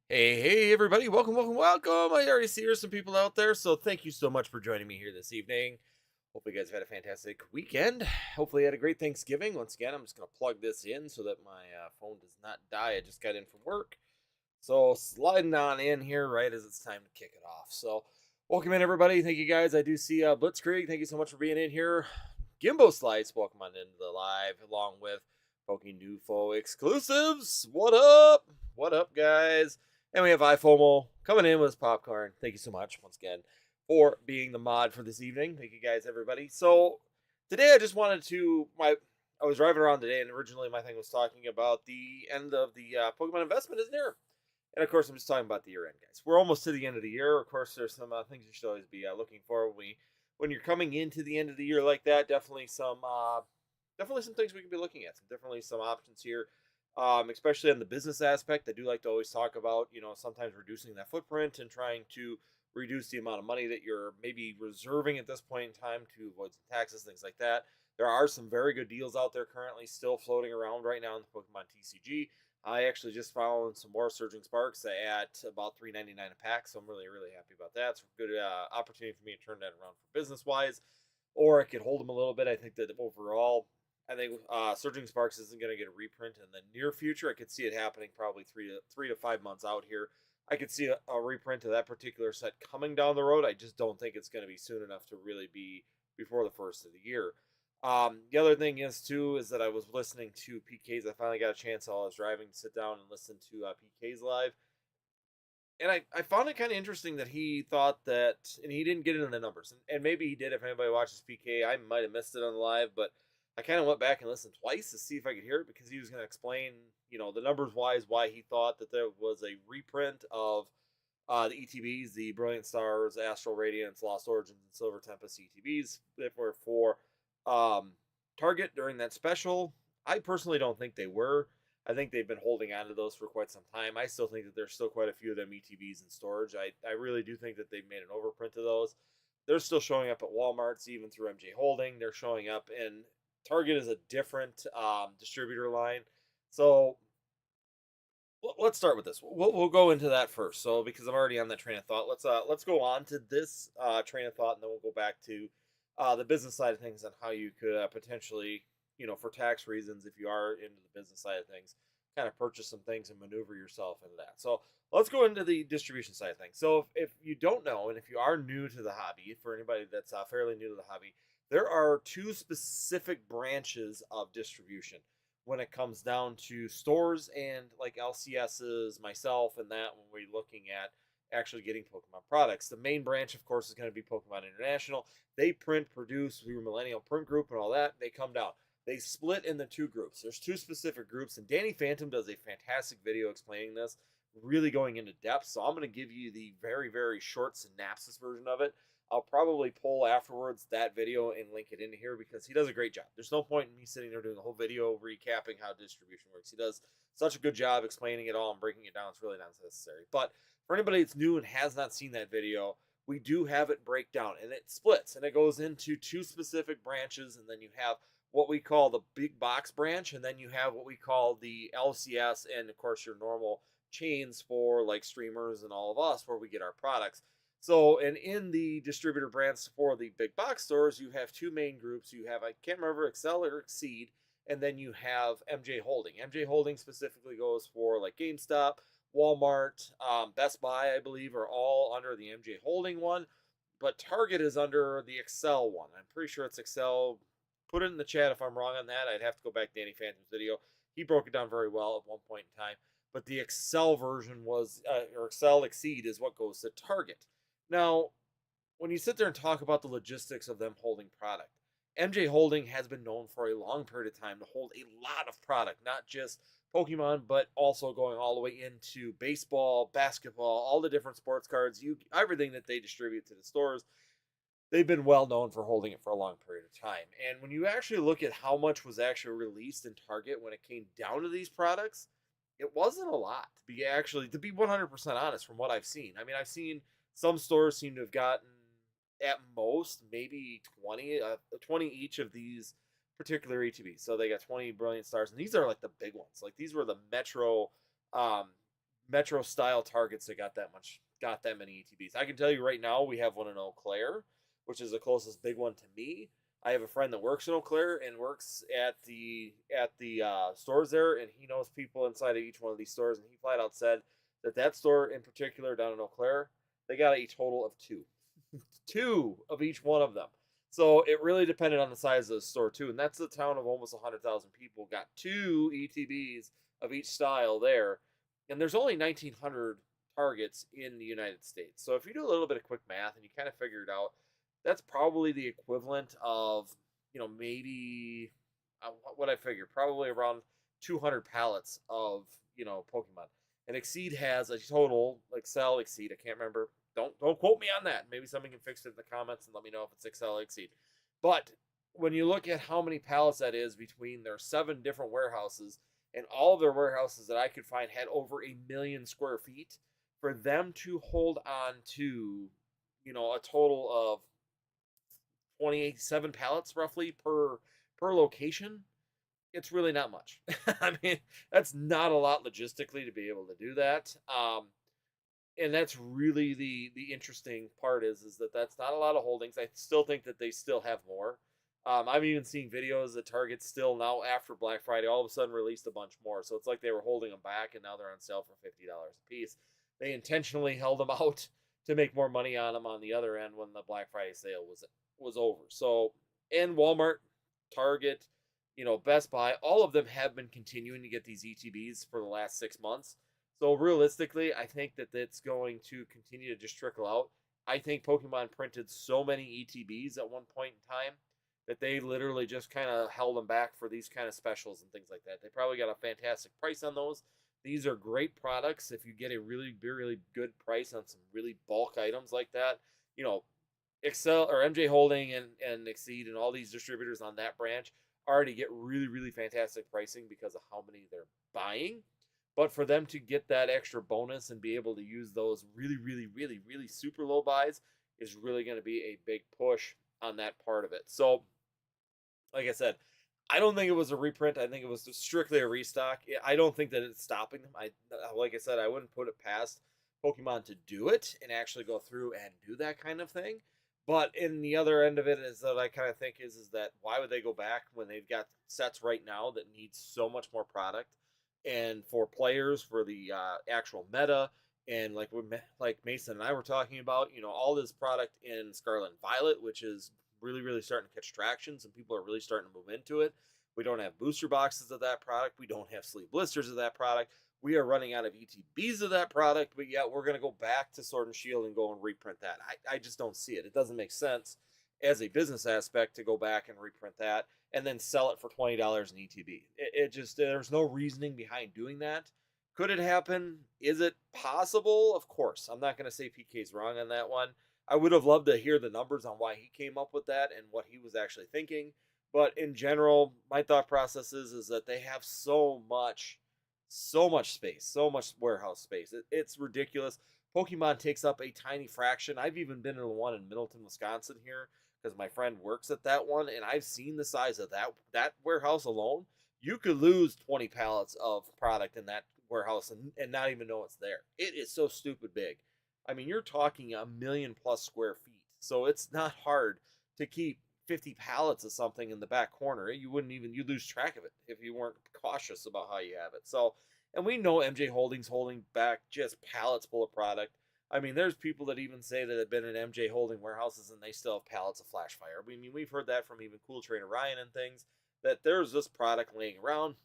Hey, everybody. Welcome. I already see there's some people out there, so thank you so much for joining me here this evening. Hopefully, you guys have had a fantastic weekend. Hopefully, you had a great Thanksgiving. Once again, I'm just going to plug this in so that my phone does not die. I just got in from work. So, sliding on in here right as it's time to kick it off. So, welcome in, everybody. Thank you, guys. I do see Blitzkrieg. Thank you so much for being in here. Gimbo Slice, welcome on into the live, along with Poking Newfo exclusives. What up? What up, guys? And we have iFOMO coming in with his popcorn. Thank you so much once again for being the mod for this evening. Thank you guys, everybody. So today I just wanted to I was driving around today, and originally my thing was talking about the end of the Pokemon investment is near. And of course, I'm just talking about the year end, guys. We're almost to the end of the year. Of course, there's some things you should always be looking for when you're coming into the end of the year like that. Definitely some things we can be looking at. Definitely some options here, especially on the business aspect. I do like to always talk about sometimes reducing that footprint and trying to reduce the amount of money that you're maybe reserving at this point in time to avoid some taxes, things like that. There are some very good deals out there currently still floating around right now in the Pokemon TCG. I actually just found some more Surging Sparks at about $3.99 a pack, so I'm really happy about that. It's a good opportunity for me to turn that around for business wise, or I could hold them a little bit. I think that overall, I think Surging Sparks isn't going to get a reprint in the near future. I could see it happening probably three to 5 months out here. I could see a reprint of that particular set coming down the road. I just don't think it's going to be soon enough to really be before the first of the year. The other thing is too is that I was listening to PK's. I finally got a chance while I was driving to sit down and listen to PK's live, and I found it kind of interesting that he thought that, and he didn't get into the numbers, and maybe he did. If anybody watches PK, I might have missed it on the live, but I kind of went back and listened twice to see if I could hear it because he was going to explain, the numbers wise, why he thought that there was a reprint of the ETBs, the Brilliant Stars, Astral Radiance, Lost Origins, and Silver Tempest ETBs that were for um, Target during that special. I personally don't think they were. I think they've been holding on to those for quite some time. I still think that there's still quite a few of them ETBs in storage. I really do think that they've made an overprint of those. They're still showing up at Walmart's, even through MJ Holding. They're showing up in Target is a different distributor line. So let's start with this. We'll go into that first. So because I'm already on that train of thought, let's go on to this train of thought, and then we'll go back to the business side of things and how you could potentially, for tax reasons, if you are into the business side of things, kind of purchase some things and maneuver yourself into that. So let's go into the distribution side of things. So if you don't know, and if you are new to the hobby, for anybody that's fairly new to the hobby, there are two specific branches of distribution when it comes down to stores and like LCSs, myself, and that when we're looking at actually getting Pokemon products. The main branch, of course, is going to be Pokemon International. They print, produce through Millennial Print Group and all that. They come down. They split in the two groups. There's two specific groups, and Danny Phantom does a fantastic video explaining this, really going into depth. So I'm going to give you the very short synopsis version of it. I'll probably pull afterwards that video and link it into here because he does a great job. There's no point in me sitting there doing a whole video recapping how distribution works. He does such a good job explaining it all and breaking it down. It's really not necessary. But for anybody that's new and has not seen that video, we do have it break down, and it splits, and it goes into two specific branches, and then you have what we call the big box branch, and then you have what we call the LCS, and of course your normal chains for like streamers and all of us where we get our products. So, and in the distributor brands for the big box stores, you have two main groups. You have, I can't remember, Excel or Exceed, and then you have MJ Holding. MJ Holding specifically goes for like GameStop, Walmart, Best Buy, I believe, are all under the MJ Holding one, but Target is under the Excel one. I'm pretty sure it's Excel. Put it in the chat if I'm wrong on that. I'd have to go back to Danny Phantom's video. He broke it down very well at one point in time. But the Excel version was, or Excel Exceed is what goes to Target. Now, when you sit there and talk about the logistics of them holding product, MJ Holding has been known for a long period of time to hold a lot of product, not just Pokemon, but also going all the way into baseball, basketball, all the different sports cards, everything that they distribute to the stores. They've been well known for holding it for a long period of time. And when you actually look at how much was actually released in Target when it came down to these products, it wasn't a lot to be 100% honest from what I've seen. I mean, I've seen some stores seem to have gotten at most maybe 20 each of these particular ETBs. So they got 20 Brilliant Stars, and these are like the big ones. Like these were the Metro, um, Metro style Targets that got that many ETBs. I can tell you right now, we have one in Eau Claire, which is the closest big one to me. I have a friend that works in Eau Claire and works at the stores there, and he knows people inside of each one of these stores, and he flat out said that store in particular down in Eau Claire, they got a total of two, two of each one of them. So it really depended on the size of the store too, and that's a town of almost 100,000 people. Got two ETBs of each style there, and there's only 1,900 targets in the United States. So if you do a little bit of quick math and you kind of figure it out, that's probably the equivalent of, maybe what I figure, probably around 200 pallets of, Pokemon. And Exceed has a total, Excel Exceed, I can't remember. Don't quote me on that. Maybe somebody can fix it in the comments and let me know if it's Excel Exceed. But when you look at how many pallets that is between their 7 different warehouses, and all of their warehouses that I could find had over 1,000,000 square feet, for them to hold on to, a total of 27 pallets roughly per location, it's really not much. I mean, that's not a lot logistically to be able to do that. And that's really the interesting part is that that's not a lot of holdings. I still think that they still have more. I'm even seeing videos that Target still now after Black Friday all of a sudden released a bunch more. So it's like they were holding them back and now they're on sale for $50 a piece. They intentionally held them out to make more money on them on the other end when the Black Friday sale was over. So, and Walmart, Target, Best Buy, all of them have been continuing to get these ETBs for the last 6 months. So realistically, I think that it's going to continue to just trickle out. I think Pokemon printed so many ETBs at one point in time that they literally just kind of held them back for these kind of specials and things like that. They probably got a fantastic price on those. These are great products if you get a really, really good price on some really bulk items like that. Excel or MJ Holding and Exceed and all these distributors on that branch already get really, really fantastic pricing because of how many they're buying. But for them to get that extra bonus and be able to use those really, really, really, really super low buys is really going to be a big push on that part of it. So, like I said, I don't think it was a reprint. I think it was strictly a restock. I don't think that it's stopping them. Like I said, I wouldn't put it past Pokemon to do it and actually go through and do that kind of thing. But in the other end of it is that I kind of think is that why would they go back when they've got sets right now that need so much more product, and for players, for the actual meta, and like Mason and I were talking about, all this product in Scarlet and Violet, which is really, really starting to catch traction. Some people are really starting to move into it. We don't have booster boxes of that product. We don't have sleeve blisters of that product. We are running out of ETBs of that product, but yet we're going to go back to Sword and Shield and go and reprint that. I just don't see it. It doesn't make sense as a business aspect to go back and reprint that and then sell it for $20 in ETB. It just, there's no reasoning behind doing that. Could it happen? Is it possible? Of course. I'm not going to say PK's wrong on that one. I would have loved to hear the numbers on why he came up with that and what he was actually thinking. But in general, my thought process is that they have so much space, so much warehouse space. It's ridiculous. Pokemon takes up a tiny fraction. I've even been in the one in Middleton, Wisconsin here because my friend works at that one, and I've seen the size of that warehouse alone. You could lose 20 pallets of product in that warehouse and not even know it's there. It is so stupid big. I mean, you're talking 1,000,000+ square feet, so it's not hard to keep 50 pallets of something in the back corner. You'd lose track of it if you weren't cautious about how you have it. So, and we know MJ Holdings holding back just pallets full of product. I mean, there's people that even say that have been in MJ Holding warehouses and they still have pallets of Flash Fire. I mean, we've heard that from even Cool Trainer Ryan and things, that there's this product laying around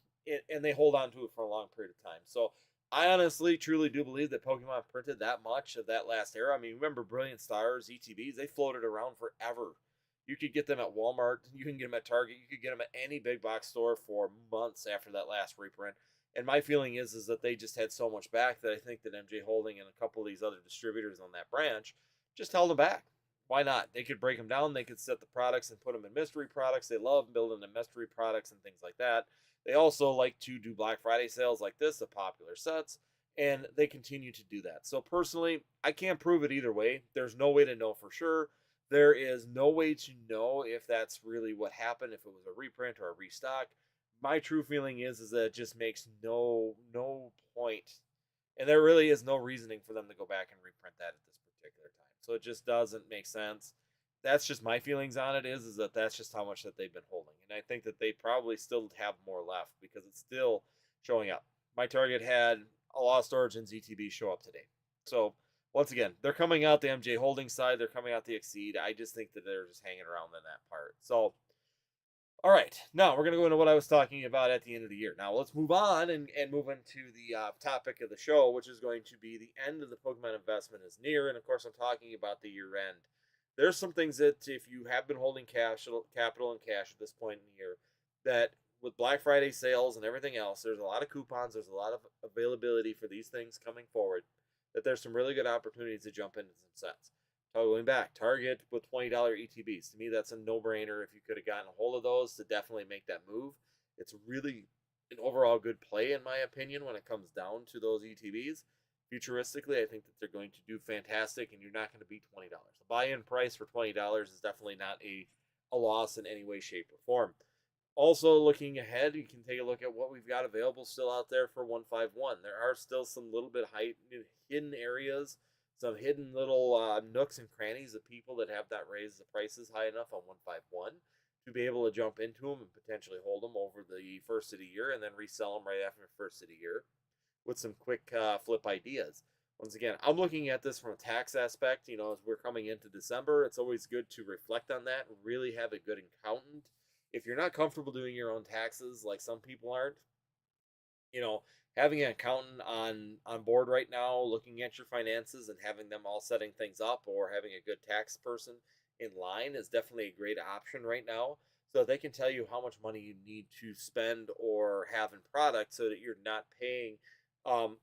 and they hold on to it for a long period of time. So I honestly, truly do believe that Pokemon printed that much of that last era. I mean, remember Brilliant Stars, ETBs, they floated around forever. You could get them at Walmart. You can get them at Target. You could get them at any big box store for months after that last reprint. And my feeling is that they just had so much back that I think that MJ Holding and a couple of these other distributors on that branch just held them back. Why not? They could break them down. They could set the products and put them in mystery products. They love building the mystery products and things like that. They also like to do Black Friday sales like this of popular sets, and they continue to do that. So personally, I can't prove it either way. There's no way to know for sure. There is no way to know if that's really what happened, if it was a reprint or a restock. My true feeling is that it just makes no point And there really is no reasoning for them to go back and reprint that at this particular time. So it just doesn't make sense. That's just my feelings on it is that that's just how much that they've been holding. And I think that they probably still have more left because it's still showing up. My target had a Lost Origins ETB show up today. So once again, they're coming out the MJ holding side, they're coming out the Exceed. I just think that they're just hanging around in that part. So all right, now we're going to go into what I was talking about at the end of the year. Now let's move on and move into the topic of the show, which is going to be the end of the Pokemon investment is near. And of course, I'm talking about the year end. There's some things that if you have been holding capital and cash at this point in the year, that with Black Friday sales and everything else, there's a lot of coupons, there's a lot of availability for these things coming forward, that there's some really good opportunities to jump into some sets. Going back, Target with $20 ETBs. To me, that's a no-brainer. If you could have gotten a hold of those to definitely make that move, it's really an overall good play, in my opinion, when it comes down to those ETBs. Futuristically, I think that they're going to do fantastic, and you're not going to beat $20. The buy-in price for $20 is definitely not a loss in any way, shape, or form. Also, looking ahead, you can take a look at what we've got available still out there for 151. There are still some little bit hidden areas, some hidden little nooks and crannies of people that have not raised the prices high enough on 151 to be able to jump into them and potentially hold them over the first of the year and then resell them right after the first of the year with some quick flip ideas. Once again, I'm looking at this from a tax aspect. You know, as we're coming into December, it's always good to reflect on that and really have a good accountant. If you're not comfortable doing your own taxes, like some people aren't, you know, having an accountant on board right now, looking at your finances and having them all setting things up, or having a good tax person in line is definitely a great option right now. So they can tell you how much money you need to spend or have in product, so that you're not paying um,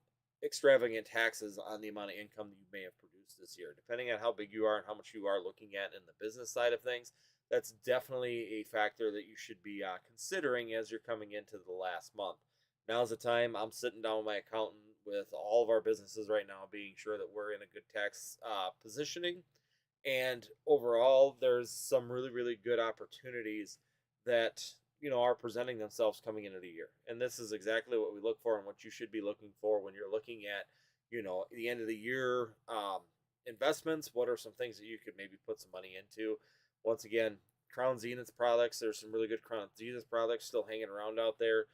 extravagant taxes on the amount of income that you may have produced this year. Depending on how big you are and how much you are looking at in the business side of things, that's definitely a factor that you should be considering as you're coming into the last month. Now's the time. I'm sitting down with my accountant with all of our businesses right now, being sure that we're in a good tax positioning. And overall, there's some really, really good opportunities that, you know, are presenting themselves coming into the year. And this is exactly what we look for and what you should be looking for when you're looking at, you know, the end of the year investments. What are some things that you could maybe put some money into? Once again, Crown Zenith's products. There's some really good Crown Zenith products still hanging around out there.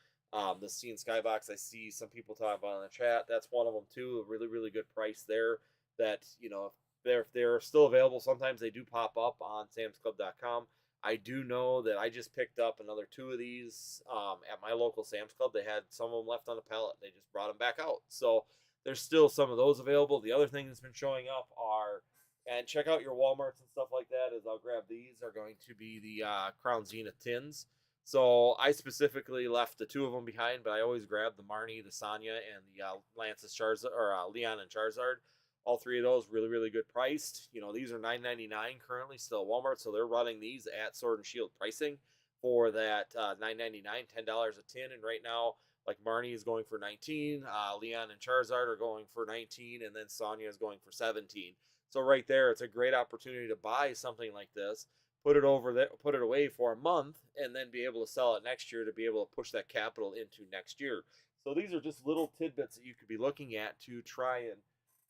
The Scene Skybox, I see some people talking about in the chat. That's one of them too. A really, really good price there. That, you know, if they're still available, sometimes they do pop up on samsclub.com. I do know that I just picked up another two of these at my local Sam's Club. They had some of them left on the pallet. They just brought them back out. So there's still some of those available. The other thing that's been showing up are, and check out your Walmarts and stuff like that, as I'll grab these, are going to be the Crown Zenith tins. So I specifically left the two of them behind, but I always grab the Marnie, the Sonya, and the Lance's Charizard, or Leon and Charizard. All three of those really, really good priced. You know, these are $9.99 currently still at Walmart, so they're running these at Sword and Shield pricing for that $9.99, $10 a tin. And right now, like Marnie is going for 19, Leon and Charizard are going for 19, and then Sonya is going for 17. So right there, it's a great opportunity to buy something like this, put it over there, put it away for a month, and then be able to sell it next year to be able to push that capital into next year. So these are just little tidbits that you could be looking at to try and,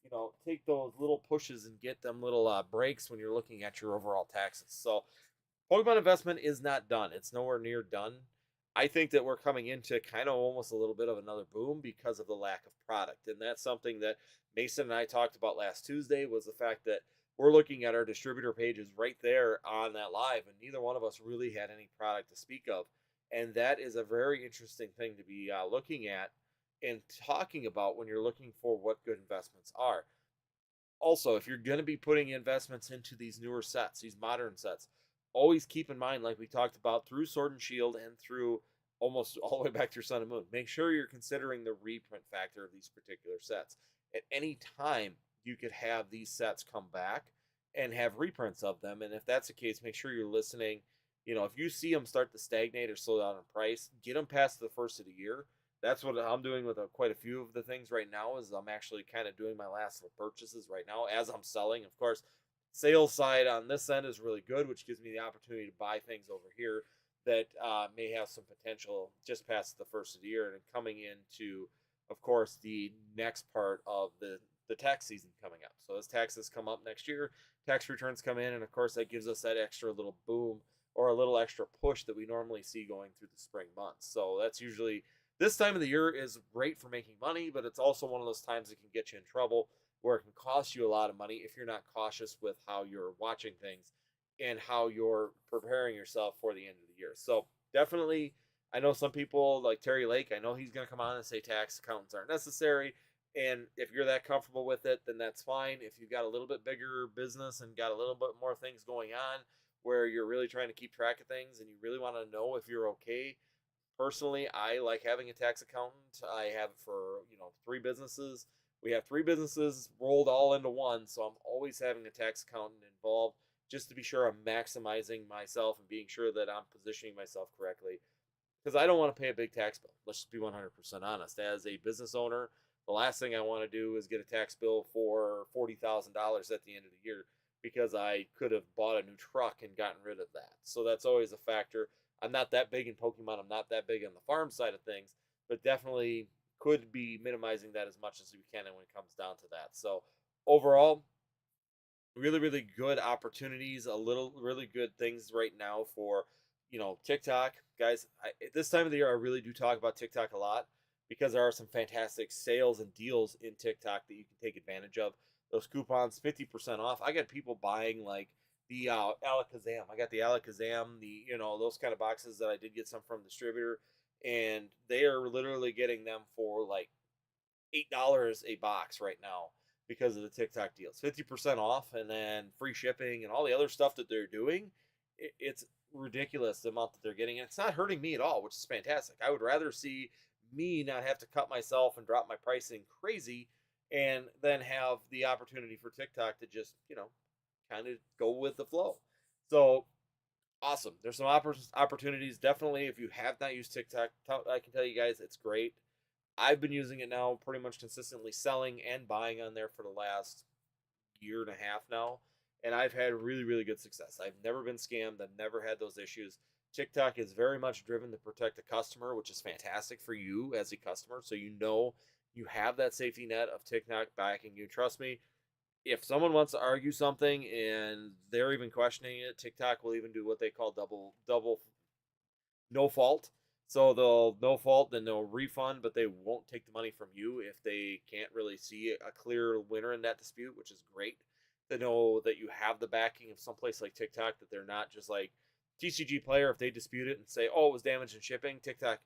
you know, take those little pushes and get them little breaks when you're looking at your overall taxes. So Pokemon investment is not done. It's nowhere near done. I think that we're coming into kind of almost a little bit of another boom because of the lack of product. And that's something that Mason and I talked about last Tuesday, was the fact that we're looking at our distributor pages right there on that live, and neither one of us really had any product to speak of. And that is a very interesting thing to be looking at and talking about when you're looking for what good investments are. Also, if you're going to be putting investments into these newer sets, these modern sets, always keep in mind, like we talked about through Sword and Shield and through almost all the way back to your Sun and Moon, make sure you're considering the reprint factor of these particular sets. At any time, you could have these sets come back and have reprints of them. And if that's the case, make sure you're listening. You know, if you see them start to stagnate or slow down in price, get them past the first of the year. That's what I'm doing with quite a few of the things right now. Is I'm actually kind of doing my last little purchases right now as I'm selling. Of course, sales side on this end is really good, which gives me the opportunity to buy things over here that may have some potential just past the first of the year and coming into of course, the next part of the tax season coming up. So as taxes come up next year, tax returns come in, and of course that gives us that extra little boom or a little extra push that we normally see going through the spring months. So that's usually this time of the year is great for making money, but it's also one of those times that can get you in trouble where it can cost you a lot of money if you're not cautious with how you're watching things and how you're preparing yourself for the end of the year. So definitely, I know some people like Terry Lake. I know he's going to come on and say tax accountants aren't necessary. And if you're that comfortable with it, then that's fine. If you've got a little bit bigger business and got a little bit more things going on where you're really trying to keep track of things and you really want to know if you're okay, personally, I like having a tax accountant. I have it for, 3 businesses. We have 3 businesses rolled all into one, so I'm always having a tax accountant involved just to be sure I'm maximizing myself and being sure that I'm positioning myself correctly because I don't want to pay a big tax bill. Let's just be 100% honest. As a business owner, the last thing I want to do is get a tax bill for $40,000 at the end of the year because I could have bought a new truck and gotten rid of that. So that's always a factor. I'm not that big in Pokemon. I'm not that big on the farm side of things, but definitely could be minimizing that as much as we can when it comes down to that. So overall, really, really good opportunities, a little really good things right now for, TikTok. Guys, at this time of the year, I really do talk about TikTok a lot because there are some fantastic sales and deals in TikTok that you can take advantage of. Those coupons, 50% off. I got people buying like the Alakazam. I got the Alakazam, those kind of boxes that I did get some from distributor, and they are literally getting them for like $8 a box right now because of the TikTok deals. 50% off and then free shipping and all the other stuff that they're doing. It's ridiculous the amount that they're getting. And it's not hurting me at all, which is fantastic. I would rather see me not have to cut myself and drop my pricing crazy and then have the opportunity for TikTok to just, kind of go with the flow. So awesome. There's some opportunities. Definitely, if you have not used TikTok, I can tell you guys it's great. I've been using it now pretty much consistently selling and buying on there for the last year and a half now. And I've had really, really good success. I've never been scammed. I've never had those issues. TikTok is very much driven to protect the customer, which is fantastic for you as a customer. So you have that safety net of TikTok backing you. Trust me, if someone wants to argue something and they're even questioning it, TikTok will even do what they call double no fault. So they'll no fault, then they'll refund, but they won't take the money from you if they can't really see a clear winner in that dispute, which is great to know that you have the backing of someplace like TikTok, that they're not just like TCG Player. If they dispute it and say, oh, it was damaged in shipping, TikTok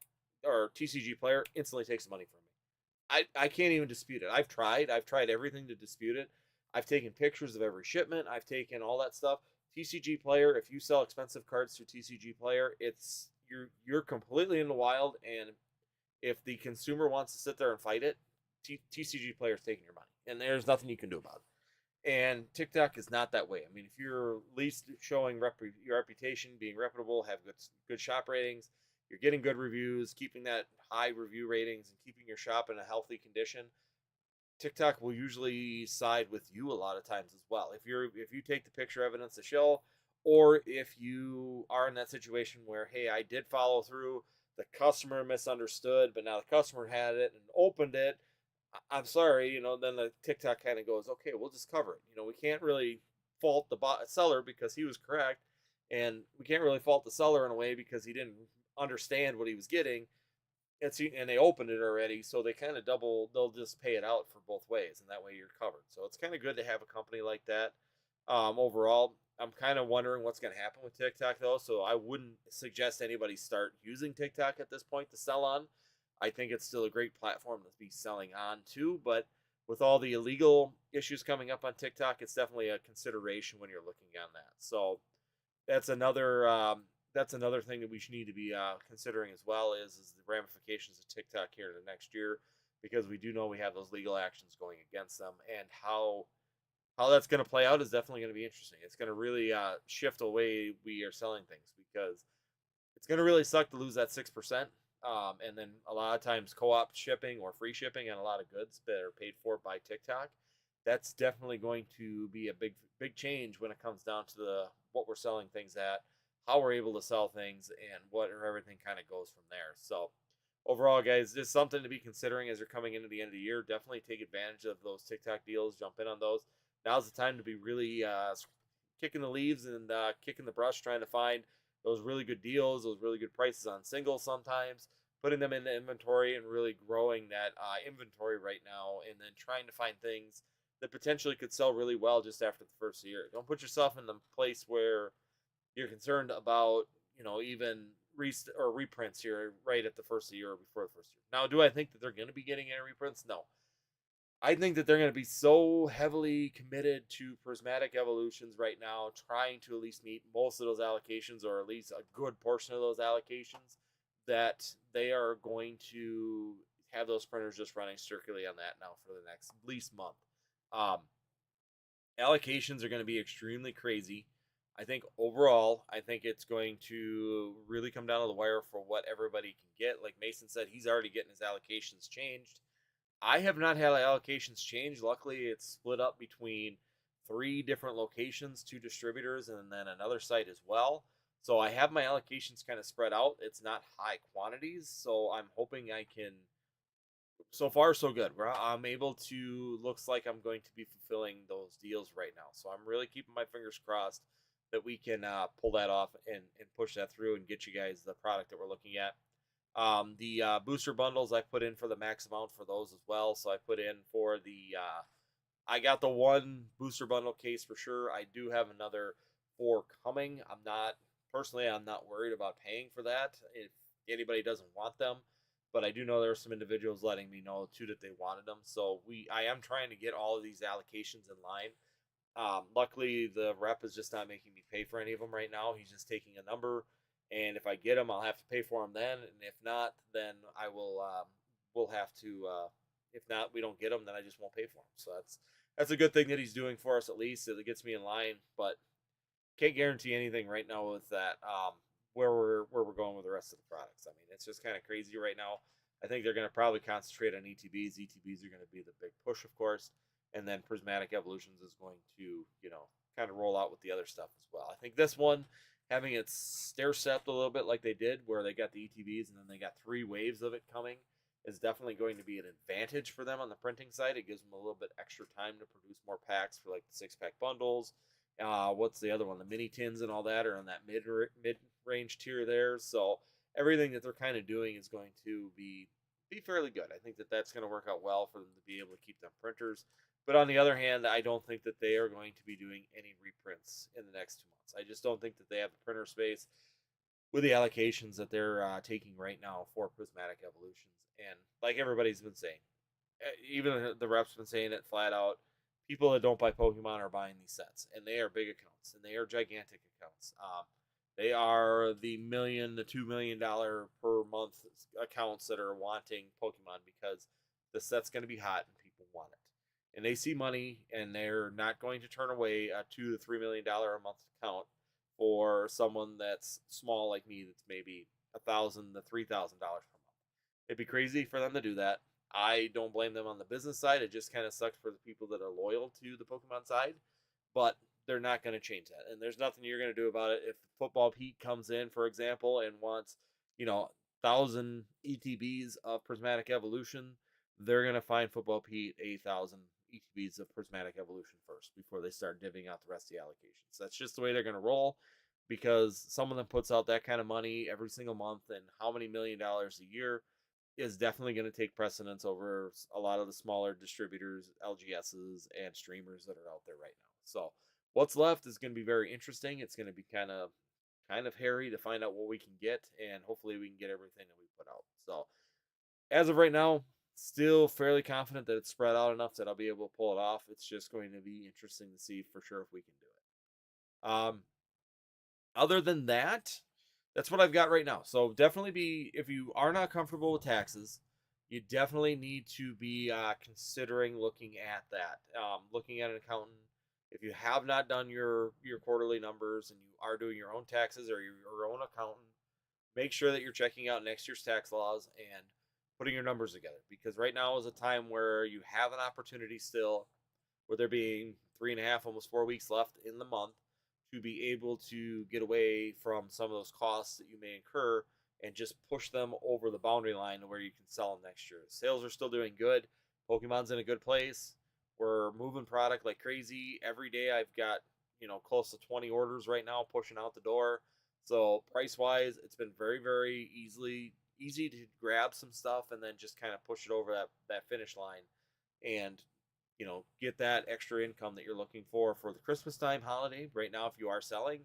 or TCG Player instantly takes the money from me. I can't even dispute it. I've tried everything to dispute it. I've taken pictures of every shipment. I've taken all that stuff. TCG Player, if you sell expensive cards through TCG Player, it's you're completely in the wild, and if the consumer wants to sit there and fight it, TCG Player is taking your money, and there's nothing you can do about it. And TikTok is not that way. I mean, if you're at least showing your reputation, being reputable, have good shop ratings, you're getting good reviews, keeping that high review ratings, and keeping your shop in a healthy condition, TikTok will usually side with you a lot of times as well. If you take the picture evidence to show, or if you are in that situation where, hey, I did follow through, the customer misunderstood, but now the customer had it and opened it. I'm sorry, then the TikTok kind of goes, okay, we'll just cover it. We can't really fault the seller because he was correct, and we can't really fault the seller in a way because he didn't understand what he was getting. And they opened it already, so they kind of they'll just pay it out for both ways, and that way you're covered. So it's kind of good to have a company like that. Overall, I'm kind of wondering what's going to happen with TikTok though, so I wouldn't suggest anybody start using TikTok at this point to sell on. I think it's still a great platform to be selling on too, but with all the illegal issues coming up on TikTok, it's definitely a consideration when you're looking on that. So that's another thing that we should need to be considering as well is the ramifications of TikTok here in the next year, because we do know we have those legal actions going against them, and how that's going to play out is definitely going to be interesting. It's going to really shift the way we are selling things, because it's going to really suck to lose that 6%. And then a lot of times co-op shipping or free shipping on a lot of goods that are paid for by TikTok. That's definitely going to be a big change when it comes down to what we're selling things at, how we're able to sell things, and what everything kind of goes from there. So overall, guys, just something to be considering as you're coming into the end of the year. Definitely take advantage of those TikTok deals. Jump in on those. Now's the time to be really kicking the leaves and kicking the brush, trying to find those really good deals, those really good prices on singles sometimes, putting them into inventory and really growing that inventory right now, and then trying to find things that potentially could sell really well just after the first year. Don't put yourself in the place where you're concerned about, even or reprints here right at the first of the year or before the first year. Now, do I think that they're going to be getting any reprints? No. I think that they're going to be so heavily committed to prismatic evolutions right now, trying to at least meet most of those allocations or at least a good portion of those allocations, that they are going to have those printers just running strictly on that now for the next at least month. Um, Allocations are going to be extremely crazy. I think overall, I think it's going to really come down to the wire for what everybody can get. Like Mason said, he's already getting his allocations changed. I have not had allocations change. Luckily, it's split up between 3 different locations, 2 distributors, and then another site as well. So I have my allocations kind of spread out. It's not high quantities, so I'm hoping I can. So far, so good. I'm able to. Looks like I'm going to be fulfilling those deals right now. So I'm really keeping my fingers crossed that we can pull that off and push that through and get you guys the product that we're looking at. The booster bundles I put in for the max amount for those as well. So I put in for the I got the 1 booster bundle case for sure. I do have another 4 coming. I'm not worried about paying for that if anybody doesn't want them. But I do know there are some individuals letting me know too that they wanted them. So I am trying to get all of these allocations in line. Luckily, the rep is just not making me pay for any of them right now. He's just taking a number, and if I get them, I'll have to pay for them then. And if not, then I will. We'll have to. If not, we don't get them, then I just won't pay for them. So that's a good thing that he's doing for us at least. It gets me in line, but can't guarantee anything right now with that. Where we're going with the rest of the products. I mean, it's just kind of crazy right now. I think they're going to probably concentrate on ETBs. ETBs are going to be the big push, of course, and then Prismatic Evolutions is going to, kind of roll out with the other stuff as well. I think this one, having it stair stepped a little bit like they did, where they got the ETBs and then they got 3 waves of it coming, is definitely going to be an advantage for them on the printing side. It gives them a little bit extra time to produce more packs for like the 6-pack bundles. What's the other one? The mini tins and all that are on that mid range tier there. So everything that they're kind of doing is going to be fairly good. I think that that's going to work out well for them to be able to keep them printers. But on the other hand, I don't think that they are going to be doing any reprints in the next 2 months. I just don't think that they have the printer space with the allocations that they're taking right now for Prismatic Evolutions. And like everybody's been saying, even the reps been saying it flat out, people that don't buy Pokemon are buying these sets, and they are big accounts, and they are gigantic accounts. They are the $1 to $2 million per month accounts that are wanting Pokemon because the set's going to be hot and people want it, and they see money, and they're not going to turn away a $2 to $3 million a month account for someone that's small like me, that's maybe $1,000 to $3,000 per month. It'd be crazy for them to do that. I don't blame them on the business side. It just kind of sucks for the people that are loyal to the Pokemon side, but they're not going to change that. And there's nothing you're going to do about it. If Football Pete comes in, for example, and wants, 1,000 ETBs of Prismatic Evolution, they're going to find Football Pete 8,000 ETBs of Prismatic Evolution first before they start divvying out the rest of the allocations. That's just the way they're going to roll, because some of them puts out that kind of money every single month, and how many $1 million a year is definitely going to take precedence over a lot of the smaller distributors, LGSs, and streamers that are out there right now. So what's left is going to be very interesting. It's going to be kind of hairy to find out what we can get, and hopefully we can get everything that we put out. So as of right now, still fairly confident that it's spread out enough that I'll be able to pull it off. It's just going to be interesting to see for sure if we can do it. Other than that, that's what I've got right now. So definitely if you are not comfortable with taxes, you definitely need to be considering looking at that. Looking at an accountant. If you have not done your quarterly numbers and you are doing your own taxes or your own accountant, make sure that you're checking out next year's tax laws and putting your numbers together. Because right now is a time where you have an opportunity still, with there being 3.5, almost 4 weeks left in the month, to be able to get away from some of those costs that you may incur and just push them over the boundary line to where you can sell them next year. Sales are still doing good. Pokemon's in a good place. We're moving product like crazy. Every day I've got, close to 20 orders right now pushing out the door. So price wise, it's been very, very easy to grab some stuff and then just kind of push it over that finish line and get that extra income that you're looking for the Christmas time holiday. Right now, if you are selling,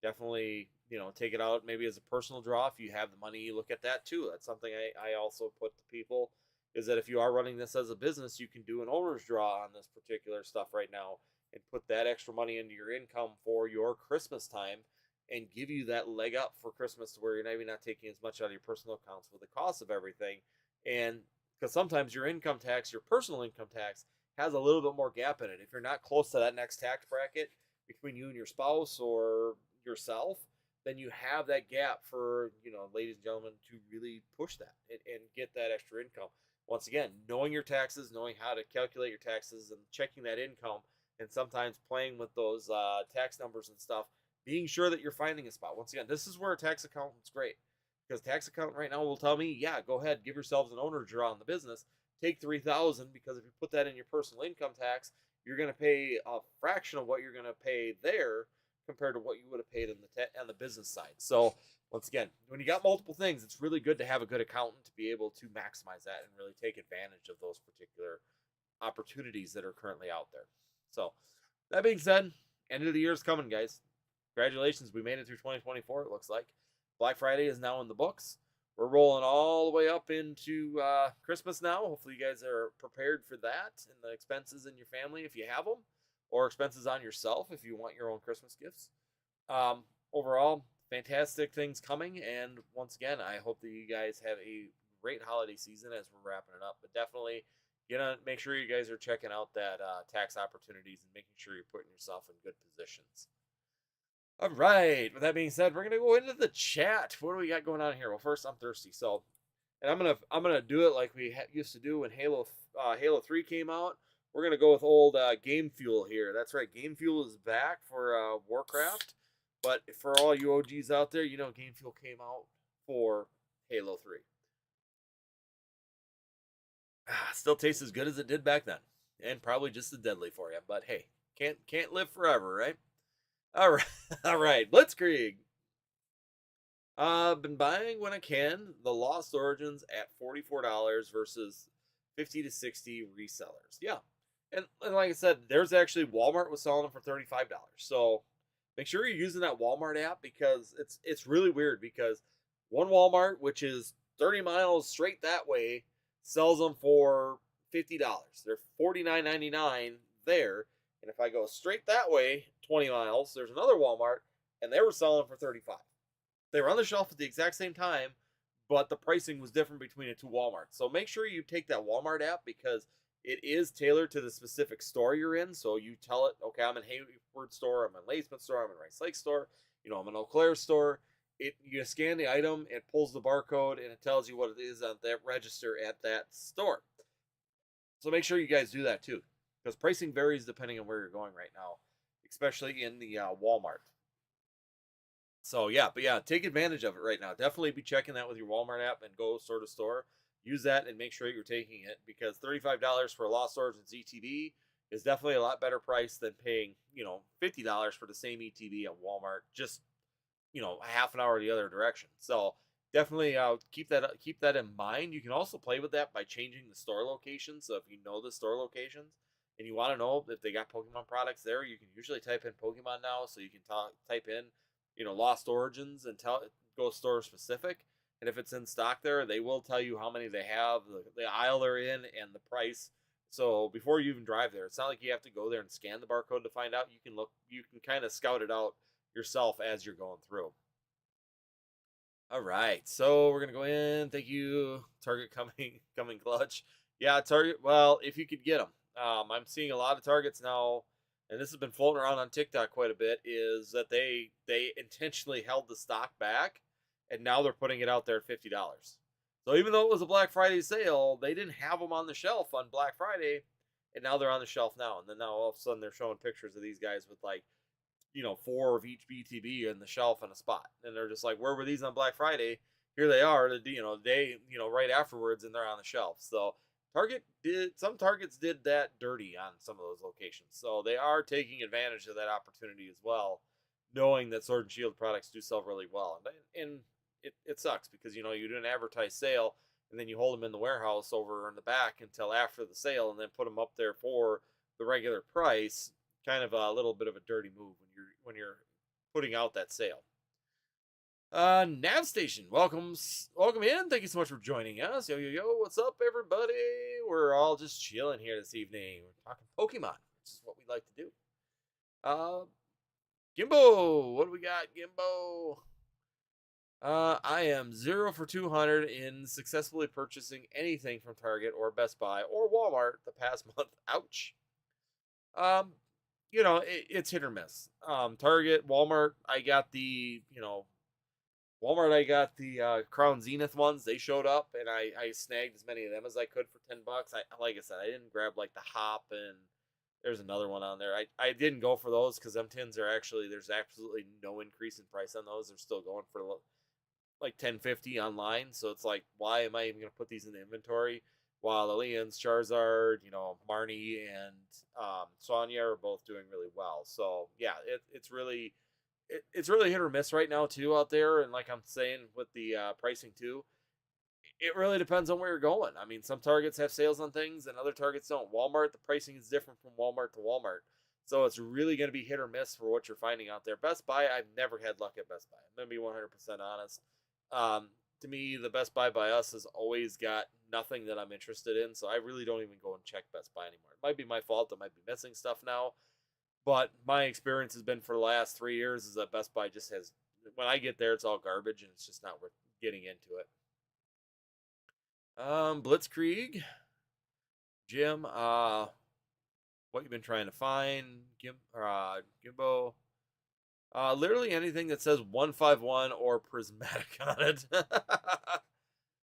definitely, take it out maybe as a personal draw. If you have the money, you look at that too. That's something I also put to people, is that if you are running this as a business, you can do an owner's draw on this particular stuff right now and put that extra money into your income for your Christmas time and give you that leg up for Christmas to where you're maybe not taking as much out of your personal accounts with the cost of everything. And because sometimes your income tax, your personal income tax, has a little bit more gap in it. If you're not close to that next tax bracket between you and your spouse or yourself, then you have that gap for, ladies and gentlemen, to really push that and get that extra income. Once again, knowing your taxes, knowing how to calculate your taxes and checking that income, and sometimes playing with those tax numbers and stuff, being sure that you're finding a spot. Once again, this is where a tax accountant's great, because tax accountant right now will tell me, yeah, go ahead, give yourselves an owner's draw on the business, take $3,000, because if you put that in your personal income tax, you're going to pay a fraction of what you're going to pay there compared to what you would have paid on the business side. So once again, when you got multiple things, it's really good to have a good accountant to be able to maximize that and really take advantage of those particular opportunities that are currently out there. So that being said, end of the year is coming, guys. Congratulations, we made it through 2024. It looks like Black Friday is now in the books. We're rolling all the way up into Christmas now. Hopefully you guys are prepared for that and the expenses in your family if you have them, or expenses on yourself if you want your own Christmas gifts. Overall, fantastic things coming. And once again, I hope that you guys have a great holiday season as we're wrapping it up. But definitely make sure you guys are checking out that tax opportunities and making sure you're putting yourself in good positions. All right. With that being said, we're gonna go into the chat. What do we got going on here? Well, first, I'm thirsty, so, and I'm gonna do it like we used to do when Halo 3 came out. We're gonna go with old Game Fuel here. That's right, Game Fuel is back for Warcraft. But for all you OGs out there, Game Fuel came out for Halo 3. Still tastes as good as it did back then, and probably just as deadly for you. But hey, can't live forever, right? All right, all right. Blitzkrieg. Been buying when I can the Lost Origins at $44 versus 50 to 60 resellers. Yeah, and like I said, there's actually Walmart was selling them for $35. So make sure you're using that Walmart app, because it's really weird, because one Walmart, which is 30 miles straight that way, sells them for $50. They're $49.99 there. And if I go straight that way, 20 miles, there's another Walmart, and they were selling them for $35. They were on the shelf at the exact same time, but the pricing was different between the two Walmarts. So make sure you take that Walmart app, because it is tailored to the specific store you're in. So you tell it, okay, I'm in Hayward store, I'm in Ladesmith store, I'm in Rice Lake store, I'm in Eau Claire store. You scan the item, it pulls the barcode, and it tells you what it is on that register at that store. So make sure you guys do that too, because pricing varies depending on where you're going right now, especially in the Walmart. So yeah, but yeah, take advantage of it right now. Definitely be checking that with your Walmart app and go store to store. Use that and make sure you're taking it, because $35 for a Lost Origins ETB is definitely a lot better price than paying, $50 for the same ETB at Walmart, just, a half an hour the other direction. So definitely keep that in mind. You can also play with that by changing the store location. So if you know the store locations and you want to know if they got Pokemon products there, you can usually type in Pokemon now. So you can type in, Lost Origins and go store specific. And if it's in stock there, they will tell you how many they have, the aisle they're in, and the price. So before you even drive there, it's not like you have to go there and scan the barcode to find out. You can kind of scout it out yourself as you're going through. All right, so we're gonna go in. Thank you, Target coming clutch. Yeah, Target. Well, if you could get them, I'm seeing a lot of Targets now, and this has been floating around on TikTok quite a bit. Is that they intentionally held the stock back, and now they're putting it out there at $50. So even though it was a Black Friday sale, they didn't have them on the shelf on Black Friday, and now they're on the shelf now. And then now all of a sudden they're showing pictures of these guys with 4 of each BTB in the shelf in a spot. And they're just like, where were these on Black Friday? here they are, day, right afterwards, and they're on the shelf. So some Targets did that dirty on some of those locations. So they are taking advantage of that opportunity as well, knowing that Sword and Shield products do sell really well. And it sucks because, you do an advertised sale and then you hold them in the warehouse over in the back until after the sale and then put them up there for the regular price. Kind of a little bit of a dirty move when you're putting out that sale. Nav Station, welcome in. Thank you so much for joining us. Yo, what's up, everybody? We're all just chilling here this evening. We're talking Pokemon, which is what we like to do. Gimbo, what do we got, Gimbo? I am 0 for 200 in successfully purchasing anything from Target or Best Buy or Walmart the past month. Ouch. It's hit or miss. Target, Walmart, I got the Crown Zenith ones. They showed up, and I snagged as many of them as I could for $10. Like I said, I didn't grab like the Hop, and there's another one on there. I didn't go for those because them tins are there's absolutely no increase in price on those. They're still going for like $10.50 online. So it's like, why am I even going to put these in the inventory? While the Leons, Charizard, Marnie, and Sonya are both doing really well. So yeah, it's really hit or miss right now too out there. And like I'm saying with the pricing too, it really depends on where you're going. I mean, some Targets have sales on things and other Targets don't. Walmart, the pricing is different from Walmart to Walmart. So it's really going to be hit or miss for what you're finding out there. Best Buy, I've never had luck at Best Buy. I'm going to be 100% honest. To me, the Best Buy by us has always got nothing that I'm interested in. So I really don't even go and check Best Buy anymore. It might be my fault. I might be missing stuff now. But my experience has been for the last 3 years is that Best Buy just has, when I get there, it's all garbage and it's just not worth getting into it. Blitzkrieg, Jim, what you been trying to find, Gimbo? Literally anything that says 151 or prismatic on it.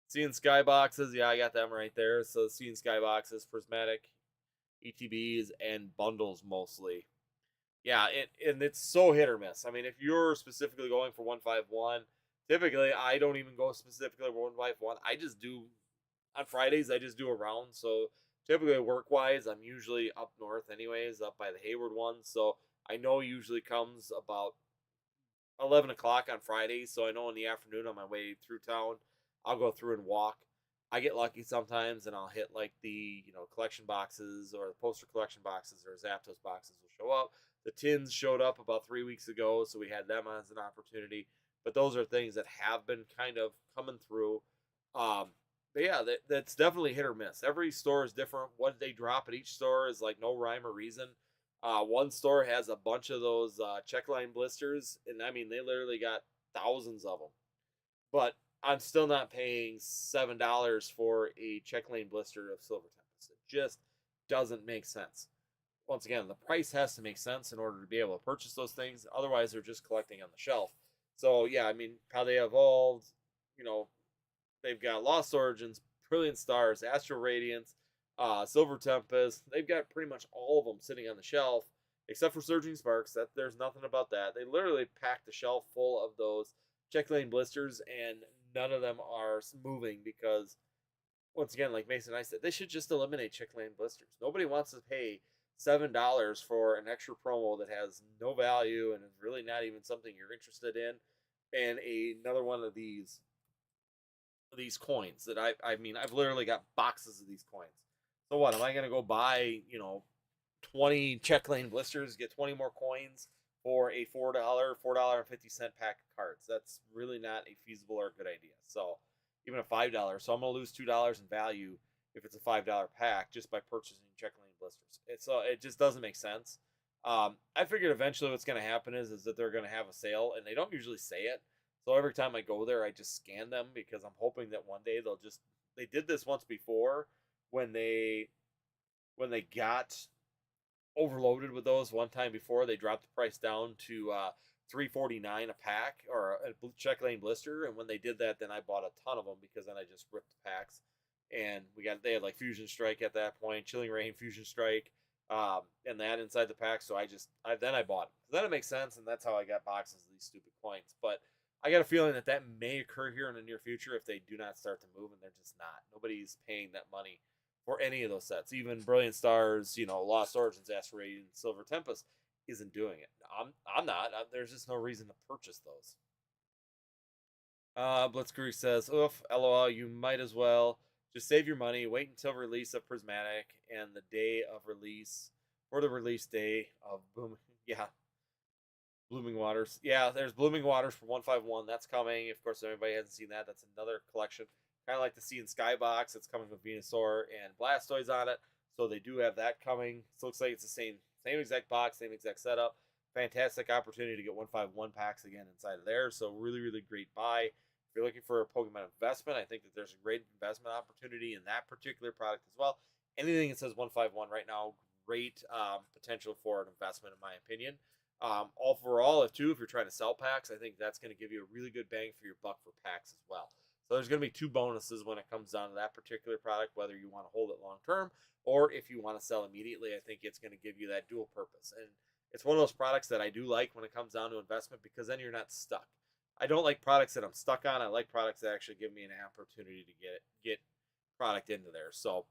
Seeing skyboxes, yeah, I got them right there. So seeing skyboxes, prismatic, ETBs, and bundles mostly. Yeah, and it's so hit or miss. I mean, if you're specifically going for 151, typically I don't even go specifically for 151. I just do, on Fridays, I just do a round. So typically work-wise, I'm usually up north anyways, up by the Hayward one. So I know it usually comes about 11 o'clock on Fridays. So I know in the afternoon on my way through town, I'll go through and walk. I get lucky sometimes, and I'll hit like the collection boxes or the poster collection boxes or Zapdos boxes will show up. The tins showed up about 3 weeks ago, so we had them as an opportunity. But those are things that have been kind of coming through. But yeah, that's definitely hit or miss. Every store is different. What they drop at each store is like no rhyme or reason. One store has a bunch of those checkline blisters, and I mean, they literally got thousands of them. But I'm still not paying $7 for a check lane blister of Silver Tempest. It just doesn't make sense. Once again, the price has to make sense in order to be able to purchase those things. Otherwise, they're just collecting on the shelf. So yeah, I mean, how they evolved, they've got Lost Origins, Brilliant Stars, Astral Radiance, Silver Tempest. They've got pretty much all of them sitting on the shelf, except for Surging Sparks. That there's nothing about that. They literally packed the shelf full of those check lane blisters, and none of them are moving because, once again, like Mason and I said, they should just eliminate check lane blisters. Nobody wants to pay $7 for an extra promo that has no value and is really not even something you're interested in, and another one of these coins that I mean, I've literally got boxes of these coins. So what, am I going to go buy 20 check lane blisters, get 20 more coins for a $4.50 pack of cards? That's really not a feasible or a good idea. So even a $5, so I'm going to lose $2 in value if it's a $5 pack just by purchasing check lane blisters. It just doesn't make sense. I figured eventually what's going to happen is that they're going to have a sale, and they don't usually say it. So every time I go there, I just scan them because I'm hoping that one day they did this once before when they got overloaded with those one time before. They dropped the price down to $3.49 a pack or a check lane blister, and when they did that, then I bought a ton of them because then I just ripped the packs, and they had like Fusion Strike at that point, Chilling Reign, Fusion Strike, and that inside the pack. So then I bought them. Then it makes sense, and that's how I got boxes of these stupid coins. But I got a feeling that that may occur here in the near future if they do not start to move, and they're just not. Nobody's paying that money for any of those sets. Even Brilliant Stars, Lost Origins, Asteroid, and Silver Tempest isn't doing it. I'm not. There's just no reason to purchase those. Blitzkrieg says, "Oof, lol. You might as well just save your money. Wait until release of Prismatic and the day of release, or the release day of Boom." Yeah, Blooming Waters. Yeah, there's Blooming Waters for 151. That's coming. Of course, if anybody hasn't seen that, that's another collection. Kind of like the Sea and Skybox. It's coming with Venusaur and Blastoise on it. So they do have that coming. So it looks like it's the same exact box, same exact setup. Fantastic opportunity to get 151 packs again inside of there. So really, really great buy. If you're looking for a Pokemon investment, I think that there's a great investment opportunity in that particular product as well. Anything that says 151 right now, great potential for an investment in my opinion. Overall, if you're trying to sell packs, I think that's going to give you a really good bang for your buck for packs as well. So there's going to be two bonuses when it comes down to that particular product, whether you want to hold it long term or if you want to sell immediately. I think it's going to give you that dual purpose. And it's one of those products that I do like when it comes down to investment, because then you're not stuck. I don't like products that I'm stuck on. I like products that actually give me an opportunity to get product into there. So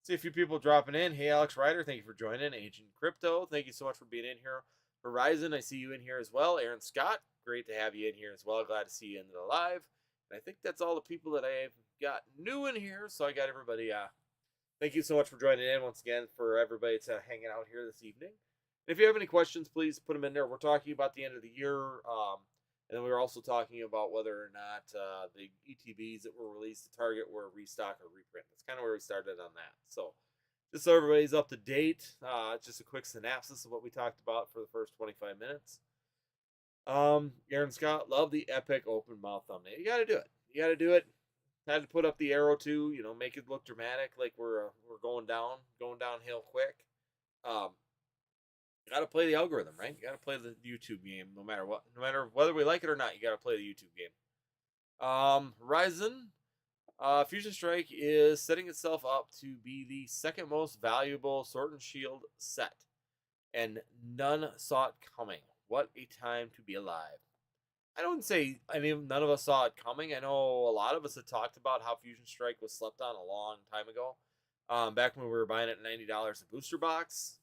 see a few people dropping in. Hey, Alex Ryder, thank you for joining. Agent Crypto, thank you so much for being in here. Horizon, I see you in here as well. Aaron Scott, great to have you in here as well. Glad to see you in the live. And I think that's all the people that I've got new in here. So I got everybody. Thank you so much for joining in once again, for everybody to hanging out here this evening. And if you have any questions, please put them in there. We're talking about the end of the year. And then we were also talking about whether or not the ETBs that were released to Target were a restock or reprint. That's kind of where we started on that. So just so everybody's up to date, just a quick synopsis of what we talked about for the first 25 minutes. Aaron Scott, love the epic open mouth thumbnail. You got to do it. You got to do it. Had to put up the arrow too, make it look dramatic, like we're going downhill quick. You got to play the algorithm, right? You got to play the YouTube game, no matter what, no matter whether we like it or not. You got to play the YouTube game. Horizon. Fusion Strike is setting itself up to be the second most valuable Sword and Shield set, and none saw it coming. What a time to be alive. I don't say none of us saw it coming. I know a lot of us had talked about how Fusion Strike was slept on a long time ago, back when we were buying it at $90 a booster box.